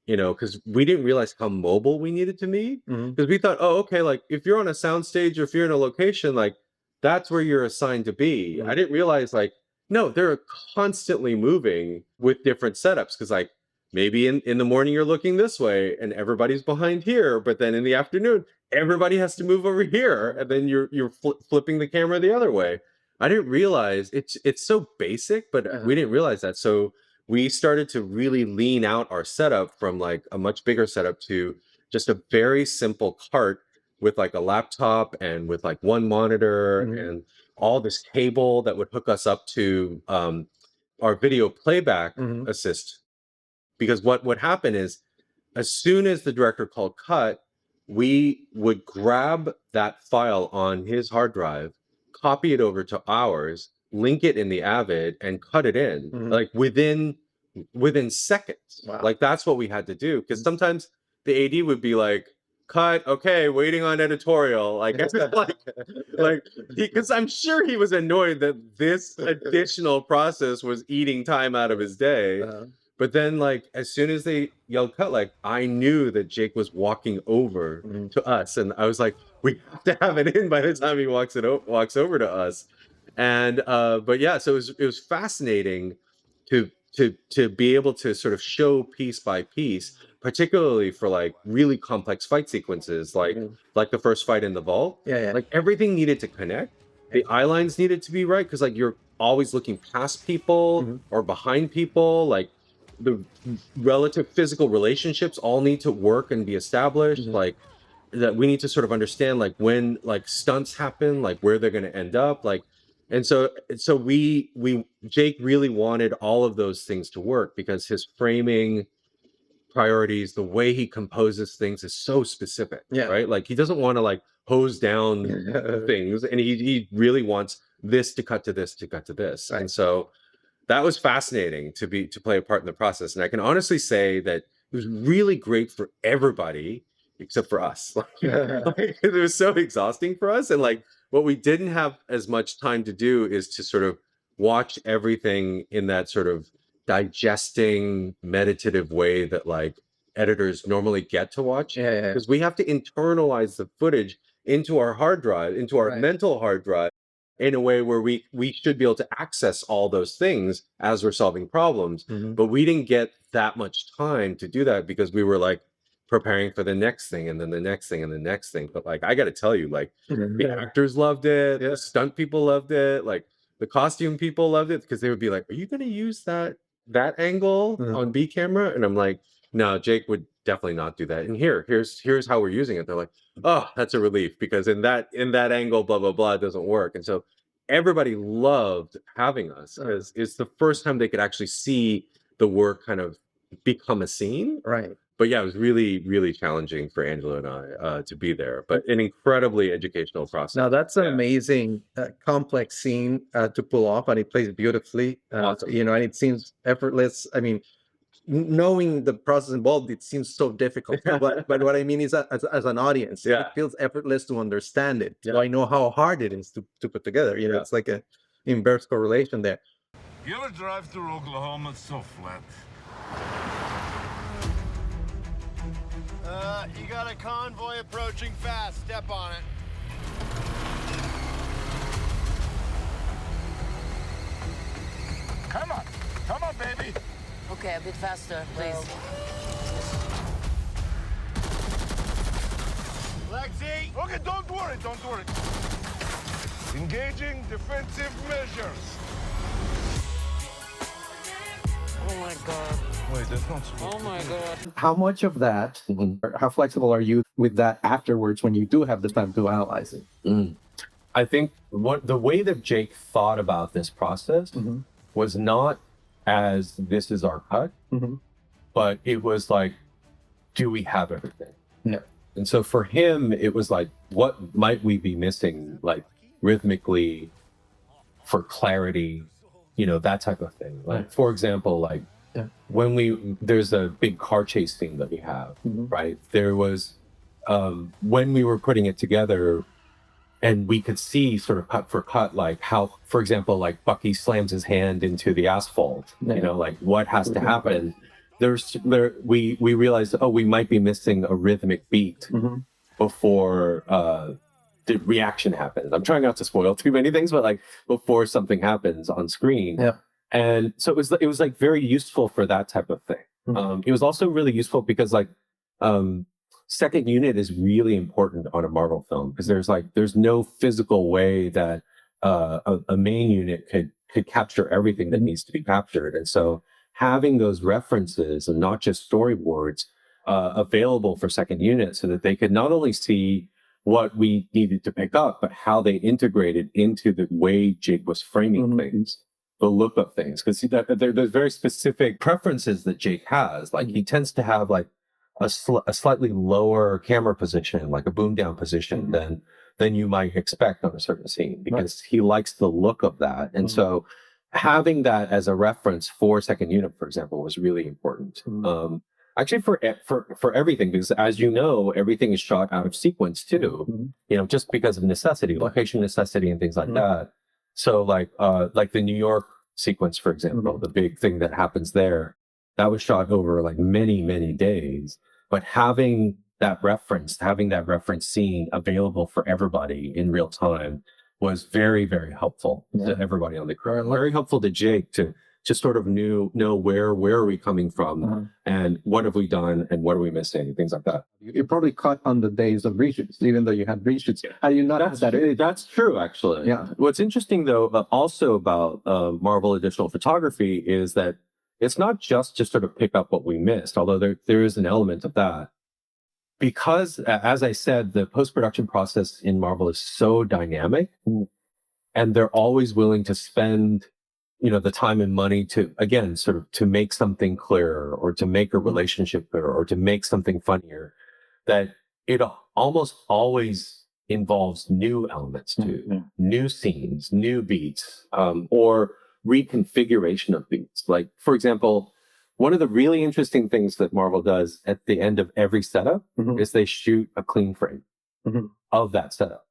because we didn't realize how mobile we needed to be. Because we thought, oh, okay, like, if you're on a soundstage or if you're in a location, like, that's where you're assigned to be. I didn't realize, like, No, they're constantly moving with different setups because like maybe in the morning you're looking this way and everybody's behind here, but then in the afternoon everybody has to move over here, and then you're flipping the camera the other way. I didn't realize it's so basic, but we didn't realize that. So we started to really lean out our setup from like a much bigger setup to just a very simple cart with like a laptop and with like one monitor and all this cable that would hook us up to our video playback assist. Because what would happen is, as soon as the director called cut, we would grab that file on his hard drive, copy it over to ours, link it in the Avid, and cut it in like within seconds. Wow. Like that's what we had to do, because sometimes the AD would be like, cut, okay, waiting on editorial, like like because I'm sure he was annoyed that this additional process was eating time out of his day. But then, like, as soon as they yelled cut, like, I knew that Jake was walking over to us. And I was like, we have to have it in by the time he walks over to us. And but yeah, so it was fascinating to be able to sort of show piece by piece, particularly for like really complex fight sequences, like the first fight in the vault. Yeah. Like everything needed to connect. The eye lines needed to be right, because like you're always looking past people or behind people. Like the relative physical relationships all need to work and be established. Like that we need to sort of understand like when like stunts happen, like where they're going to end up, like. And so we Jake really wanted all of those things to work, because his framing priorities, the way he composes things is so specific. Right, like he doesn't want to like hose down things, and he really wants this to cut to this to cut to this. And so that was fascinating to play a part in the process. And I can honestly say that it was really great for everybody except for us. Like, it was so exhausting for us. And like what we didn't have as much time to do is to sort of watch everything in that sort of digesting meditative way that like editors normally get to watch. Because we have to internalize the footage into our hard drive, into our mental hard drive, in a way where we should be able to access all those things as we're solving problems. But we didn't get that much time to do that, because we were like preparing for the next thing, and then the next thing, and the next thing. But like I got to tell you, like the actors loved it, the stunt people loved it, like the costume people loved it, because they would be like, are you going to use that angle on B camera? And I'm like, no, Jake would definitely not do that. And here's how we're using it. They're like, oh, that's a relief, because in that angle, blah blah blah, it doesn't work. And so everybody loved having us, because it's the first time they could actually see the work kind of become a scene. But yeah, it was really, really challenging for Angela and I to be there, but an incredibly educational process. Now that's an amazing, complex scene to pull off, and he plays beautifully. Awesome. You know, and it seems effortless. I mean, knowing the process involved, it seems so difficult. But what I mean is that as an audience, it feels effortless to understand it. So I know how hard it is to put together. You know, it's like a inverse correlation there. You ever drive through Oklahoma? It's so flat. You got a convoy approaching fast. Step on it. Come on, baby. Okay, a bit faster, please. Lexi! Okay, don't worry. Engaging defensive measures. Oh my god. Wait, that's not supposed Oh my god. How much of that, or how flexible are you with that afterwards when you do have the time to analyze it? I think the way that Jake thought about this process was not as this is our cut, but it was like, do we have everything? No. And so for him, it was like, what might we be missing, like rhythmically, for clarity, you know, that type of thing. Like, for example, like when there's a big car chase scene that we have, right? There was, when we were putting it together, and we could see sort of cut for cut, like how, for example, like Bucky slams his hand into the asphalt, you know, like what has to happen. We realized, oh, we might be missing a rhythmic beat before the reaction happens. I'm trying not to spoil too many things, but like before something happens on screen. Yeah. And so it was like very useful for that type of thing. It was also really useful because like second unit is really important on a Marvel film because there's no physical way that a main unit could capture everything that needs to be captured. And so having those references and not just storyboards available for second unit so that they could not only see what we needed to pick up, but how they integrated into the way Jake was framing things, the look of things. Because there's very specific preferences that Jake has. Like he tends to have like a slightly lower camera position, like a boom down position than you might expect on a certain scene because he likes the look of that. And so having that as a reference for second unit, for example, was really important. Actually for everything, because as you know, everything is shot out of sequence too, you know, just because of necessity, location necessity and things like that. So like the New York sequence, for example, the big thing that happens there, that was shot over like many, many days. But having that reference scene available for everybody in real time was very, very helpful to everybody on the crew. Very helpful to Jake to just sort of know where are we coming from and what have we done and what are we missing, things like that. You probably caught on the days of reshoots, even though you had reshoots. How do you not have that? That's true, actually. Yeah. What's interesting, though, also about Marvel additional photography is that it's not just to sort of pick up what we missed, although there is an element of that. Because, as I said, the post-production process in Marvel is so dynamic, and they're always willing to spend, you know, the time and money to, again, sort of to make something clearer or to make a relationship clearer or to make something funnier, that it almost always involves new elements too, new scenes, new beats, or reconfiguration of beats. Like, for example, one of the really interesting things that Marvel does at the end of every setup is they shoot a clean frame of that setup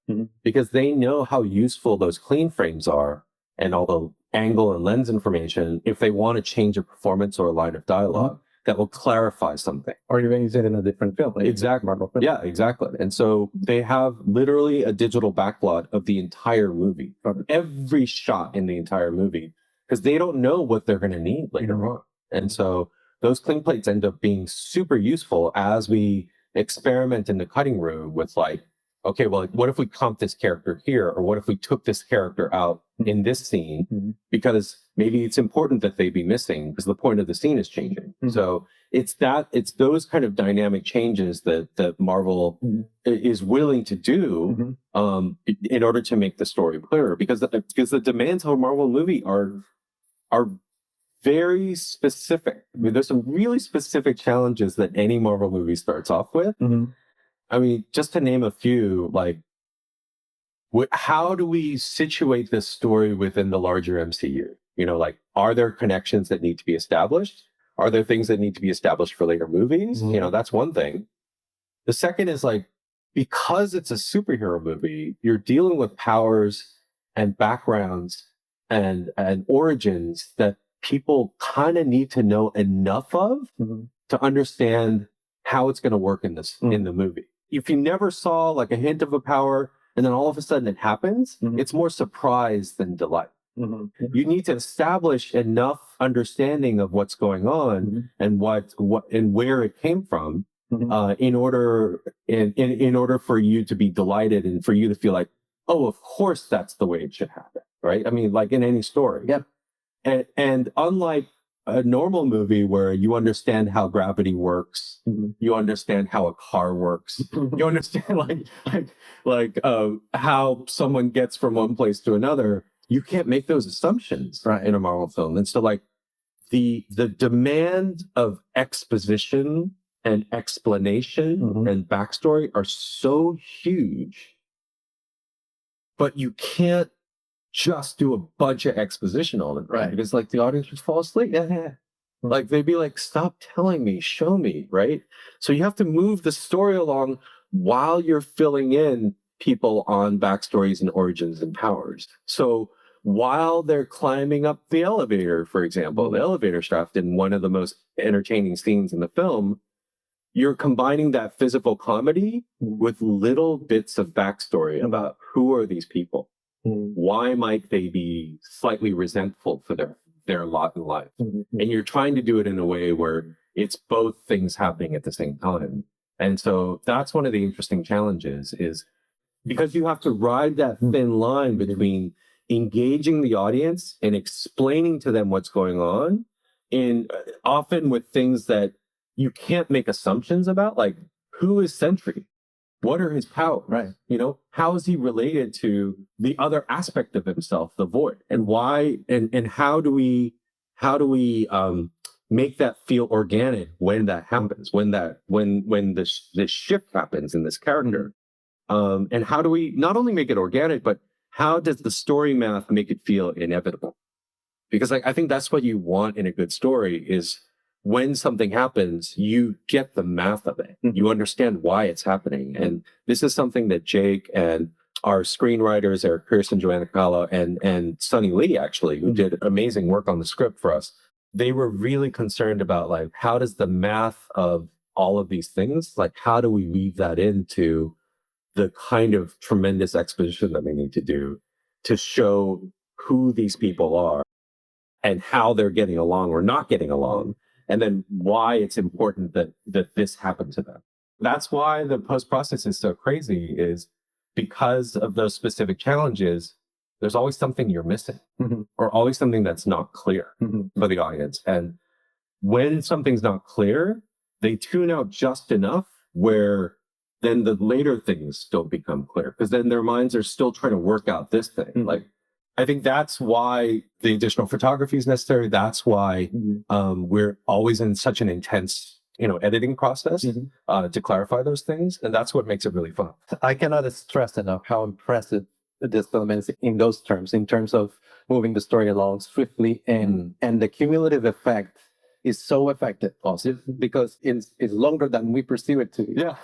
because they know how useful those clean frames are and all the angle and lens information if they want to change a performance or a line of dialogue that will clarify something. Or even use it in a different film. Like Exactly. Marvel film. Yeah, exactly. And so they have literally a digital backlot of the entire movie, from every shot in the entire movie, because they don't know what they're going to need later on. And so those clean plates end up being super useful as we experiment in the cutting room with like, okay, well, like, what if we comp this character here? Or what if we took this character out in this scene? Because maybe it's important that they be missing because the point of the scene is changing. So it's those kind of dynamic changes that Marvel is willing to do in order to make the story clearer. Because the demands of a Marvel movie are very specific. I mean, there's some really specific challenges that any Marvel movie starts off with. I mean, just to name a few, like, how do we situate this story within the larger MCU? You know, like, are there connections that need to be established? Are there things that need to be established for later movies? You know, that's one thing. The second is like, because it's a superhero movie, you're dealing with powers and backgrounds and origins that people kind of need to know enough of to understand how it's going to work in the movie. If you never saw like a hint of a power and then all of a sudden it happens, it's more surprise than delight. You need to establish enough understanding of what's going on and what and where it came from in order for you to be delighted and for you to feel like, oh, of course that's the way it should happen, right? I mean, like in any story. And unlike a normal movie where you understand how gravity works, you understand how a car works, you understand like how someone gets from one place to another, you can't make those assumptions in a Marvel film. And so like the demand of exposition and explanation and backstory are so huge, but you can't just do a bunch of exposition all the time because like the audience would fall asleep. Like they'd be like, stop telling me, show me, right? So you have to move the story along while you're filling in people on backstories and origins and powers. So while they're climbing up the elevator, for example, the elevator shaft in one of the most entertaining scenes in the film, you're combining that physical comedy with little bits of backstory about who are these people, why might they be slightly resentful for their lot in life, and you're trying to do it in a way where it's both things happening at the same time. And so that's one of the interesting challenges, is because you have to ride that thin line between engaging the audience and explaining to them what's going on, and often with things that you can't make assumptions about, like who is Sentry? What are his powers? Right. You know, how is he related to the other aspect of himself, the void? And why and how do we make that feel organic when that happens, when this shift happens in this character? And how do we not only make it organic, but how does the story math make it feel inevitable? Because I think that's what you want in a good story, is when something happens, you get the math of it. You understand why it's happening. And this is something that Jake and our screenwriters, Eric Pearson, Joanna Calla, and Sonny Lee, actually, who did amazing work on the script for us, they were really concerned about, like, how does the math of all of these things, like, how do we weave that into the kind of tremendous exposition that we need to do to show who these people are and how they're getting along or not getting along, and then why it's important that this happened to them. That's why the post-process is so crazy, is because of those specific challenges, there's always something you're missing, or always something that's not clear for the audience. And when something's not clear, they tune out just enough where then the later things don't become clear, because then their minds are still trying to work out this thing. Like, I think that's why the additional photography is necessary. That's why we're always in such an intense, editing process to clarify those things. And that's what makes it really fun. I cannot stress enough how impressive this film is in those terms, in terms of moving the story along swiftly, and the cumulative effect is so effective also, because it's longer than we perceive it to be. Yeah.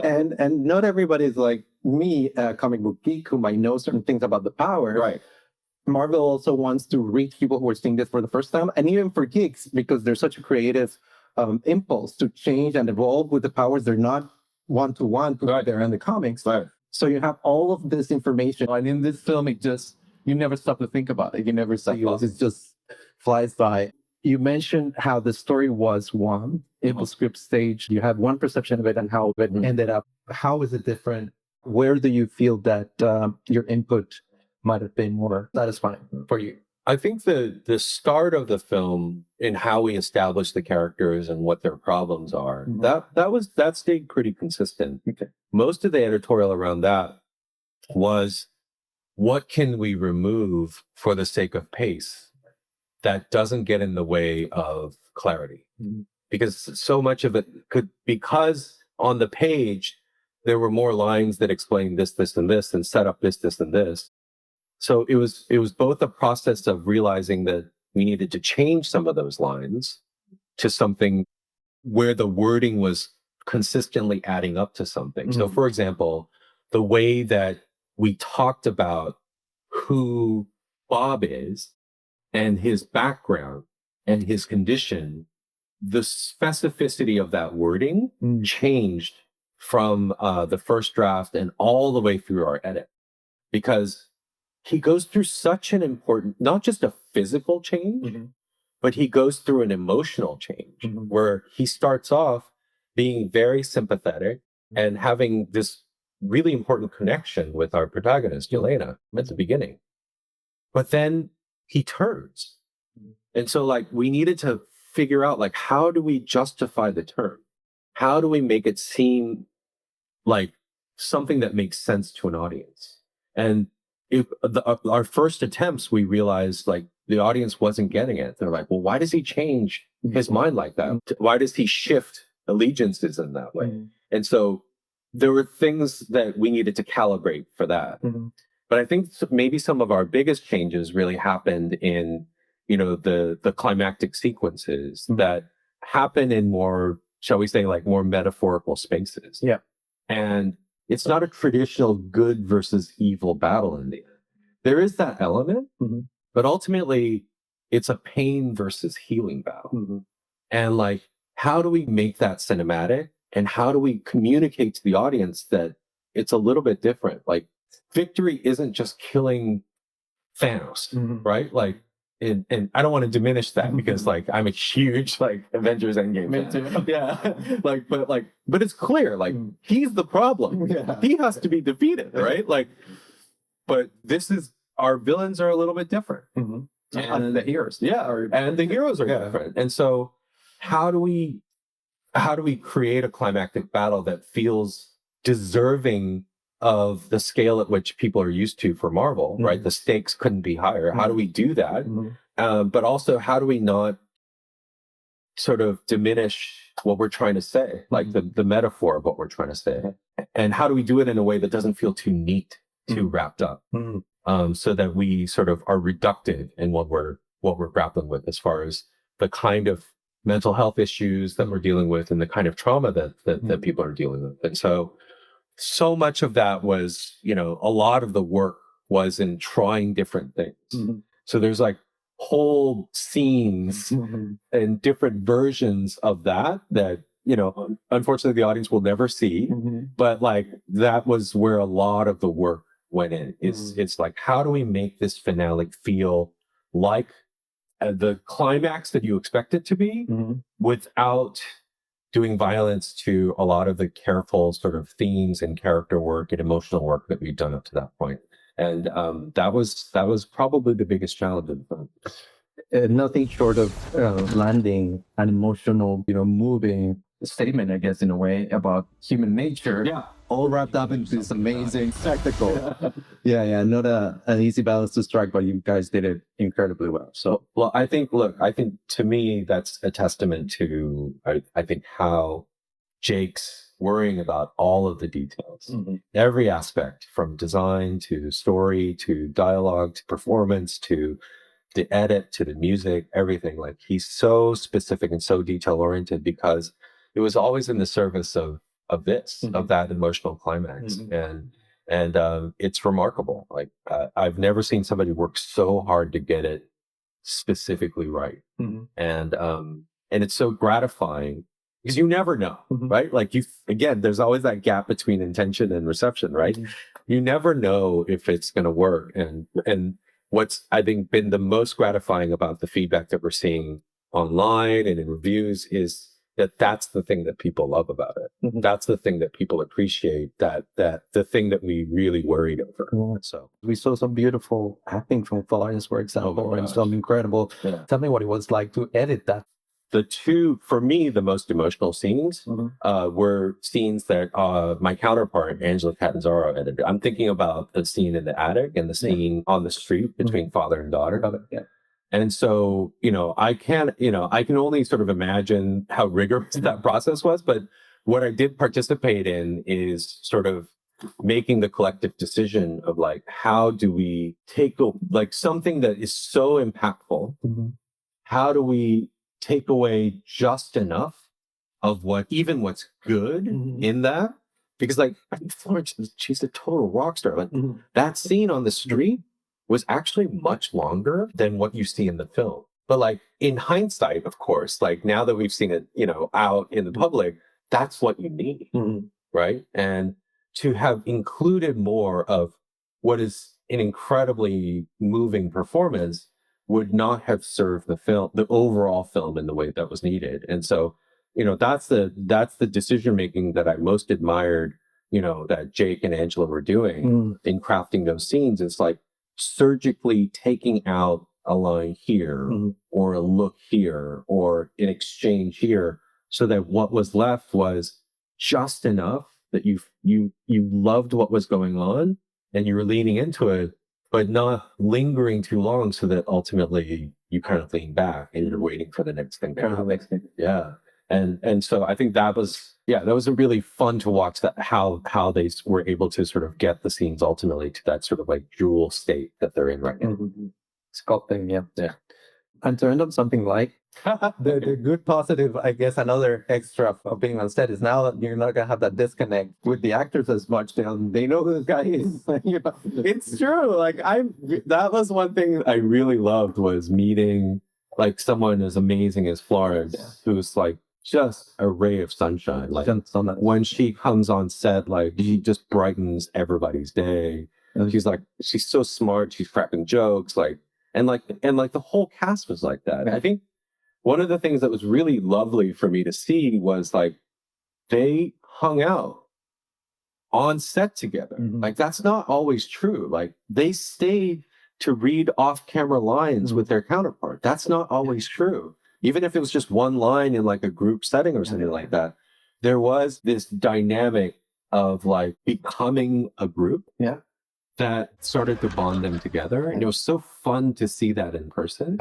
and not everybody is like me, a comic book geek who might know certain things about the power. Right. Marvel also wants to reach people who are seeing this for the first time, and even for geeks, because there's such a creative impulse to change and evolve with the powers. They're not one-to-one there in the comics. Right. So you have all of this information, and in this film, you never stop to think about it. You never see it. It just flies by. You mentioned how the story was one in the script stage. You had one perception of it and how it ended up. How is it different? Where do you feel that your input might have been more satisfying for you? I think the start of the film, in how we establish the characters and what their problems are, that stayed pretty consistent. Okay. Most of the editorial around that was, what can we remove for the sake of pace that doesn't get in the way of clarity? Because so much of it because on the page there were more lines that explained this, this, and this, and set up this, this, and this. So it was both a process of realizing that we needed to change some of those lines to something where the wording was consistently adding up to something. So, for example, the way that we talked about who Bob is and his background and his condition, the specificity of that wording changed from the first draft and all the way through our edit, because he goes through such an important, not just a physical change, but he goes through an emotional change where he starts off being very sympathetic and having this really important connection with our protagonist, Yelena, at the beginning. But then he turns. And so, like, we needed to figure out, like, how do we justify the turn? How do we make it seem like something that makes sense to an audience? And our first attempts, we realized, like, the audience wasn't getting it. They're like, well, why does he change his mind like that? Why does he shift allegiances in that way? And so there were things that we needed to calibrate for that. But I think maybe some of our biggest changes really happened in, the climactic sequences that happen in more, shall we say, like, more metaphorical spaces. Yeah. And it's not a traditional good versus evil battle in the end. There is that element, but ultimately it's a pain versus healing battle. And, like, how do we make that cinematic? And how do we communicate to the audience that it's a little bit different? Like, victory isn't just killing Thanos, right? Like, and I don't want to diminish that because like I'm a huge like Avengers Endgame fan. Yeah, but it's clear like he's the problem. Yeah. He has to be defeated, right? Like, but this is our villains are a little bit different, and the heroes, and the heroes are different. And so, how do we create a climactic battle that feels deserving of the scale at which people are used to for Marvel, right? The stakes couldn't be higher. How do we do that? But also, how do we not sort of diminish what we're trying to say, like the metaphor of what we're trying to say? And how do we do it in a way that doesn't feel too neat, too wrapped up, so that we sort of are reductive in what we're grappling with as far as the kind of mental health issues that we're dealing with and the kind of trauma that people are dealing with. And so much of that was, a lot of the work was in trying different things. So there's like whole scenes and different versions of that, unfortunately the audience will never see, but like that was where a lot of the work went in. It's like, how do we make this finale feel like the climax that you expect it to be without doing violence to a lot of the careful sort of themes and character work and emotional work that we've done up to that point. And that was probably the biggest challenge of the film. Nothing short of landing an emotional, moving statement, I guess, in a way, about human nature. Yeah. All wrapped up into this amazing spectacle. Not an easy balance to strike, but you guys did it incredibly well. So, well, I think to me, that's a testament to, I think, how Jake's worrying about all of the details, every aspect from design to story to dialogue to performance to the edit to the music, everything. Like, he's so specific and so detail oriented because it was always in the service of that emotional climax. And it's remarkable. Like, I've never seen somebody work so hard to get it specifically right. And it's so gratifying because you never know, right? Like, there's always that gap between intention and reception, right? You never know if it's going to work. And what's, I think, been the most gratifying about the feedback that we're seeing online and in reviews is that that's the thing that people love about it. That's the thing that people appreciate, that the thing that we really worried over. So we saw some beautiful acting from Florence, for example, and some incredible. Tell me what it was like to edit that. For me, the most emotional scenes were scenes that my counterpart, Angela Catanzaro, edited. I'm thinking about the scene in the attic and the scene on the street between father and daughter. And so, I can only sort of imagine how rigorous that process was. But what I did participate in is sort of making the collective decision of like, how do we take like something that is so impactful? How do we take away just enough of what's good in that? Because like, Florence, she's a total rock star. Like, that scene on the street was actually much longer than what you see in the film. But like, in hindsight, of course, like now that we've seen it, out in the public, that's what you need, right? And to have included more of what is an incredibly moving performance would not have served the overall film in the way that was needed. And so, that's the decision making that I most admired, that Jake and Angela were doing in crafting those scenes. It's like surgically taking out a line here or a look here or an exchange here, so that what was left was just enough that you loved what was going on and you were leaning into it, but not lingering too long, so that ultimately you kind of lean back and you're waiting for the next thing to happen. Yeah. And so I think that was a really fun to watch, that how they were able to sort of get the scenes ultimately to that sort of like jewel state that they're in right now. Sculpting, yeah. And to end up something like the good positive, I guess, another extra of being on set is now that you're not gonna have that disconnect with the actors as much. They know who this guy is. It's true. Like, that was one thing I really loved, was meeting like someone as amazing as Florence, who's like just a ray of sunshine. Like on that. when she comes on set, like she just brightens everybody's day. And she's so smart. She's cracking jokes, and the whole cast was like that. I think one of the things that was really lovely for me to see was like they hung out on set together. Like that's not always true. Like they stayed to read off-camera lines with their counterpart. That's not always true. Even if it was just one line in like a group setting or something like that, there was this dynamic of like becoming a group that started to bond them together. And it was so fun to see that in person.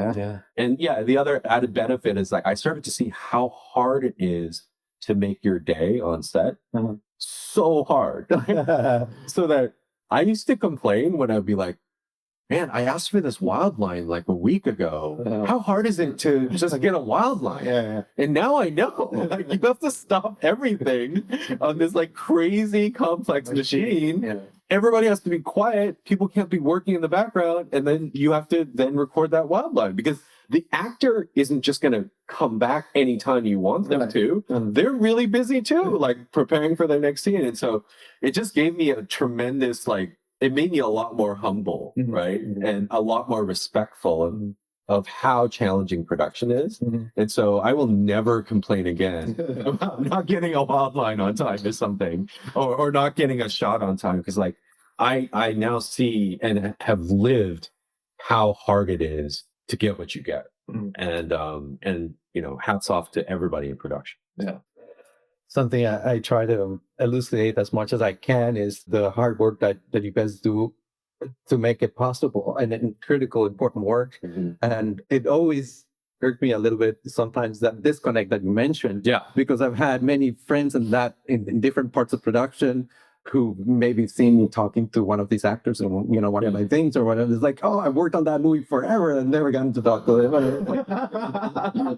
And the other added benefit is like I started to see how hard it is to make your day on set. So hard. So that I used to complain when I'd be like, man, I asked for this wild line like a week ago. How hard is it to just get a wild line? And now I know. Like, you have to stop everything on this like crazy complex machine. Everybody has to be quiet. People can't be working in the background. And then you have to then record that wild line because the actor isn't just going to come back anytime you want them to. They're really busy too, like preparing for their next scene. And so it just gave me a tremendous, like, it made me a lot more humble, right? And a lot more respectful of how challenging production is. And so I will never complain again about not getting a wild line on time or something, or not getting a shot on time. Because like I now see and have lived how hard it is to get what you get. And you know, hats off to everybody in production. Something I try to elucidate as much as I can is the hard work that you guys do to make it possible, and critical, important work. And it always hurt me a little bit sometimes, that disconnect that you mentioned. Because I've had many friends in different parts of production who maybe seen me talking to one of these actors and, you know, one of my things or whatever. It's like, oh, I worked on that movie forever and never gotten to talk to them.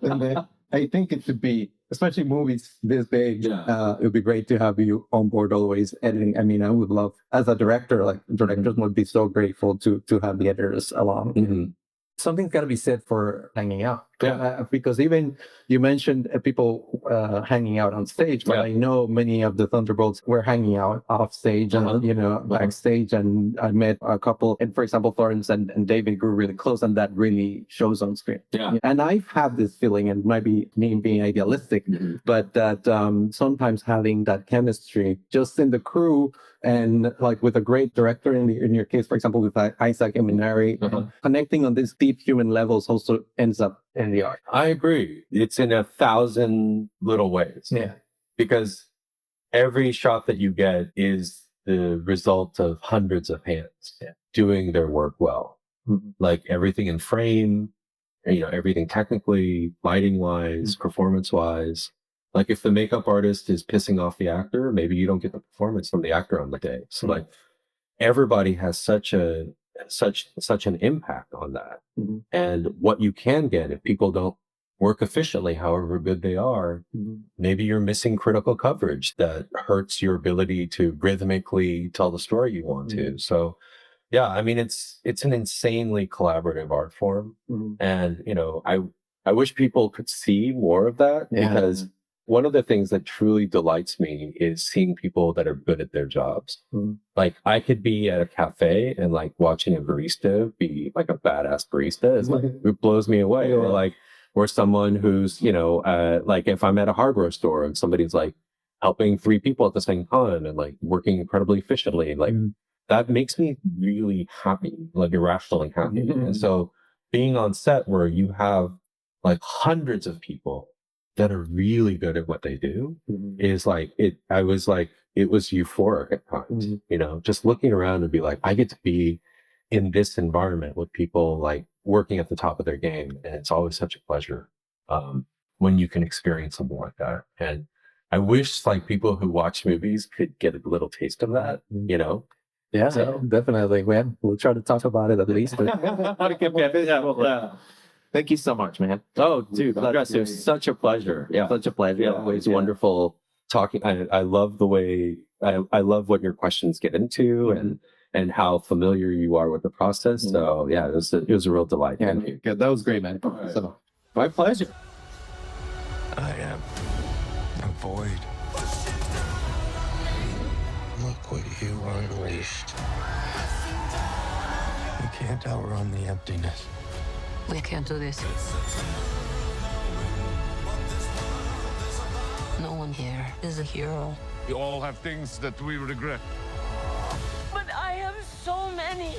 And I think it should be, especially movies this big, it would be great to have you on board always editing. I mean, I would love, as a director, like directors would be so grateful to have the editors along. Something's got to be said for hanging out. Because even you mentioned people hanging out on stage, but I know many of the Thunderbolts were hanging out off stage and, you know, backstage. And I met a couple, and for example, Florence and David grew really close, and that really shows on screen. And I've had this feeling, and maybe me being idealistic, but that sometimes having that chemistry just in the crew, and like with a great director in your case, for example, with Isaac and Minari, connecting on these deep human levels also ends up in the art. I agree. It's in 1,000 little ways. Because every shot that you get is the result of hundreds of hands doing their work well. Like everything in frame, you know, everything technically, lighting wise, performance wise. Like if the makeup artist is pissing off the actor, maybe you don't get the performance from the actor on the day. So like everybody has such an impact on that. And what you can get if people don't work efficiently, however good they are, maybe you're missing critical coverage that hurts your ability to rhythmically tell the story you want to. So yeah, I mean, it's an insanely collaborative art form. And, you know, I wish people could see more of that, because one of the things that truly delights me is seeing people that are good at their jobs. Like I could be at a cafe and like watching a barista be like a badass barista is like, it blows me away. Or someone who's, you know, like if I'm at a hardware store and somebody's like helping 3 people at the same time and like working incredibly efficiently, like that makes me really happy, like irrationally happy. And so being on set where you have like hundreds of people that are really good at what they do is like, it was euphoric at times, you know, just looking around and be like, I get to be in this environment with people like working at the top of their game. And it's always such a pleasure when you can experience something like that. And I wish like people who watch movies could get a little taste of that, you know? So, definitely. We'll try to talk about it at least. Thank you so much, man. Oh, dude, it was such a pleasure. Such a pleasure. Always wonderful talking. I love the way, I love what your questions get into and how familiar you are with the process. So yeah, it was a real delight. Thank you. That was great, man. So, my pleasure. I am void. Look what you unleashed. We can't outrun the emptiness. We can't do this. No one here is a hero. We all have things that we regret. But I have so many.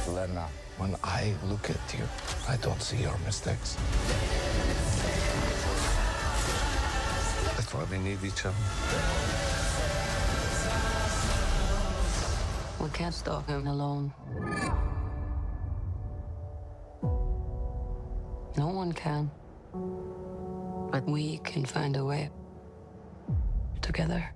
Lena, when I look at you, I don't see your mistakes. That's why we need each other. We can't stop him alone. No one can. But we can find a way. Together.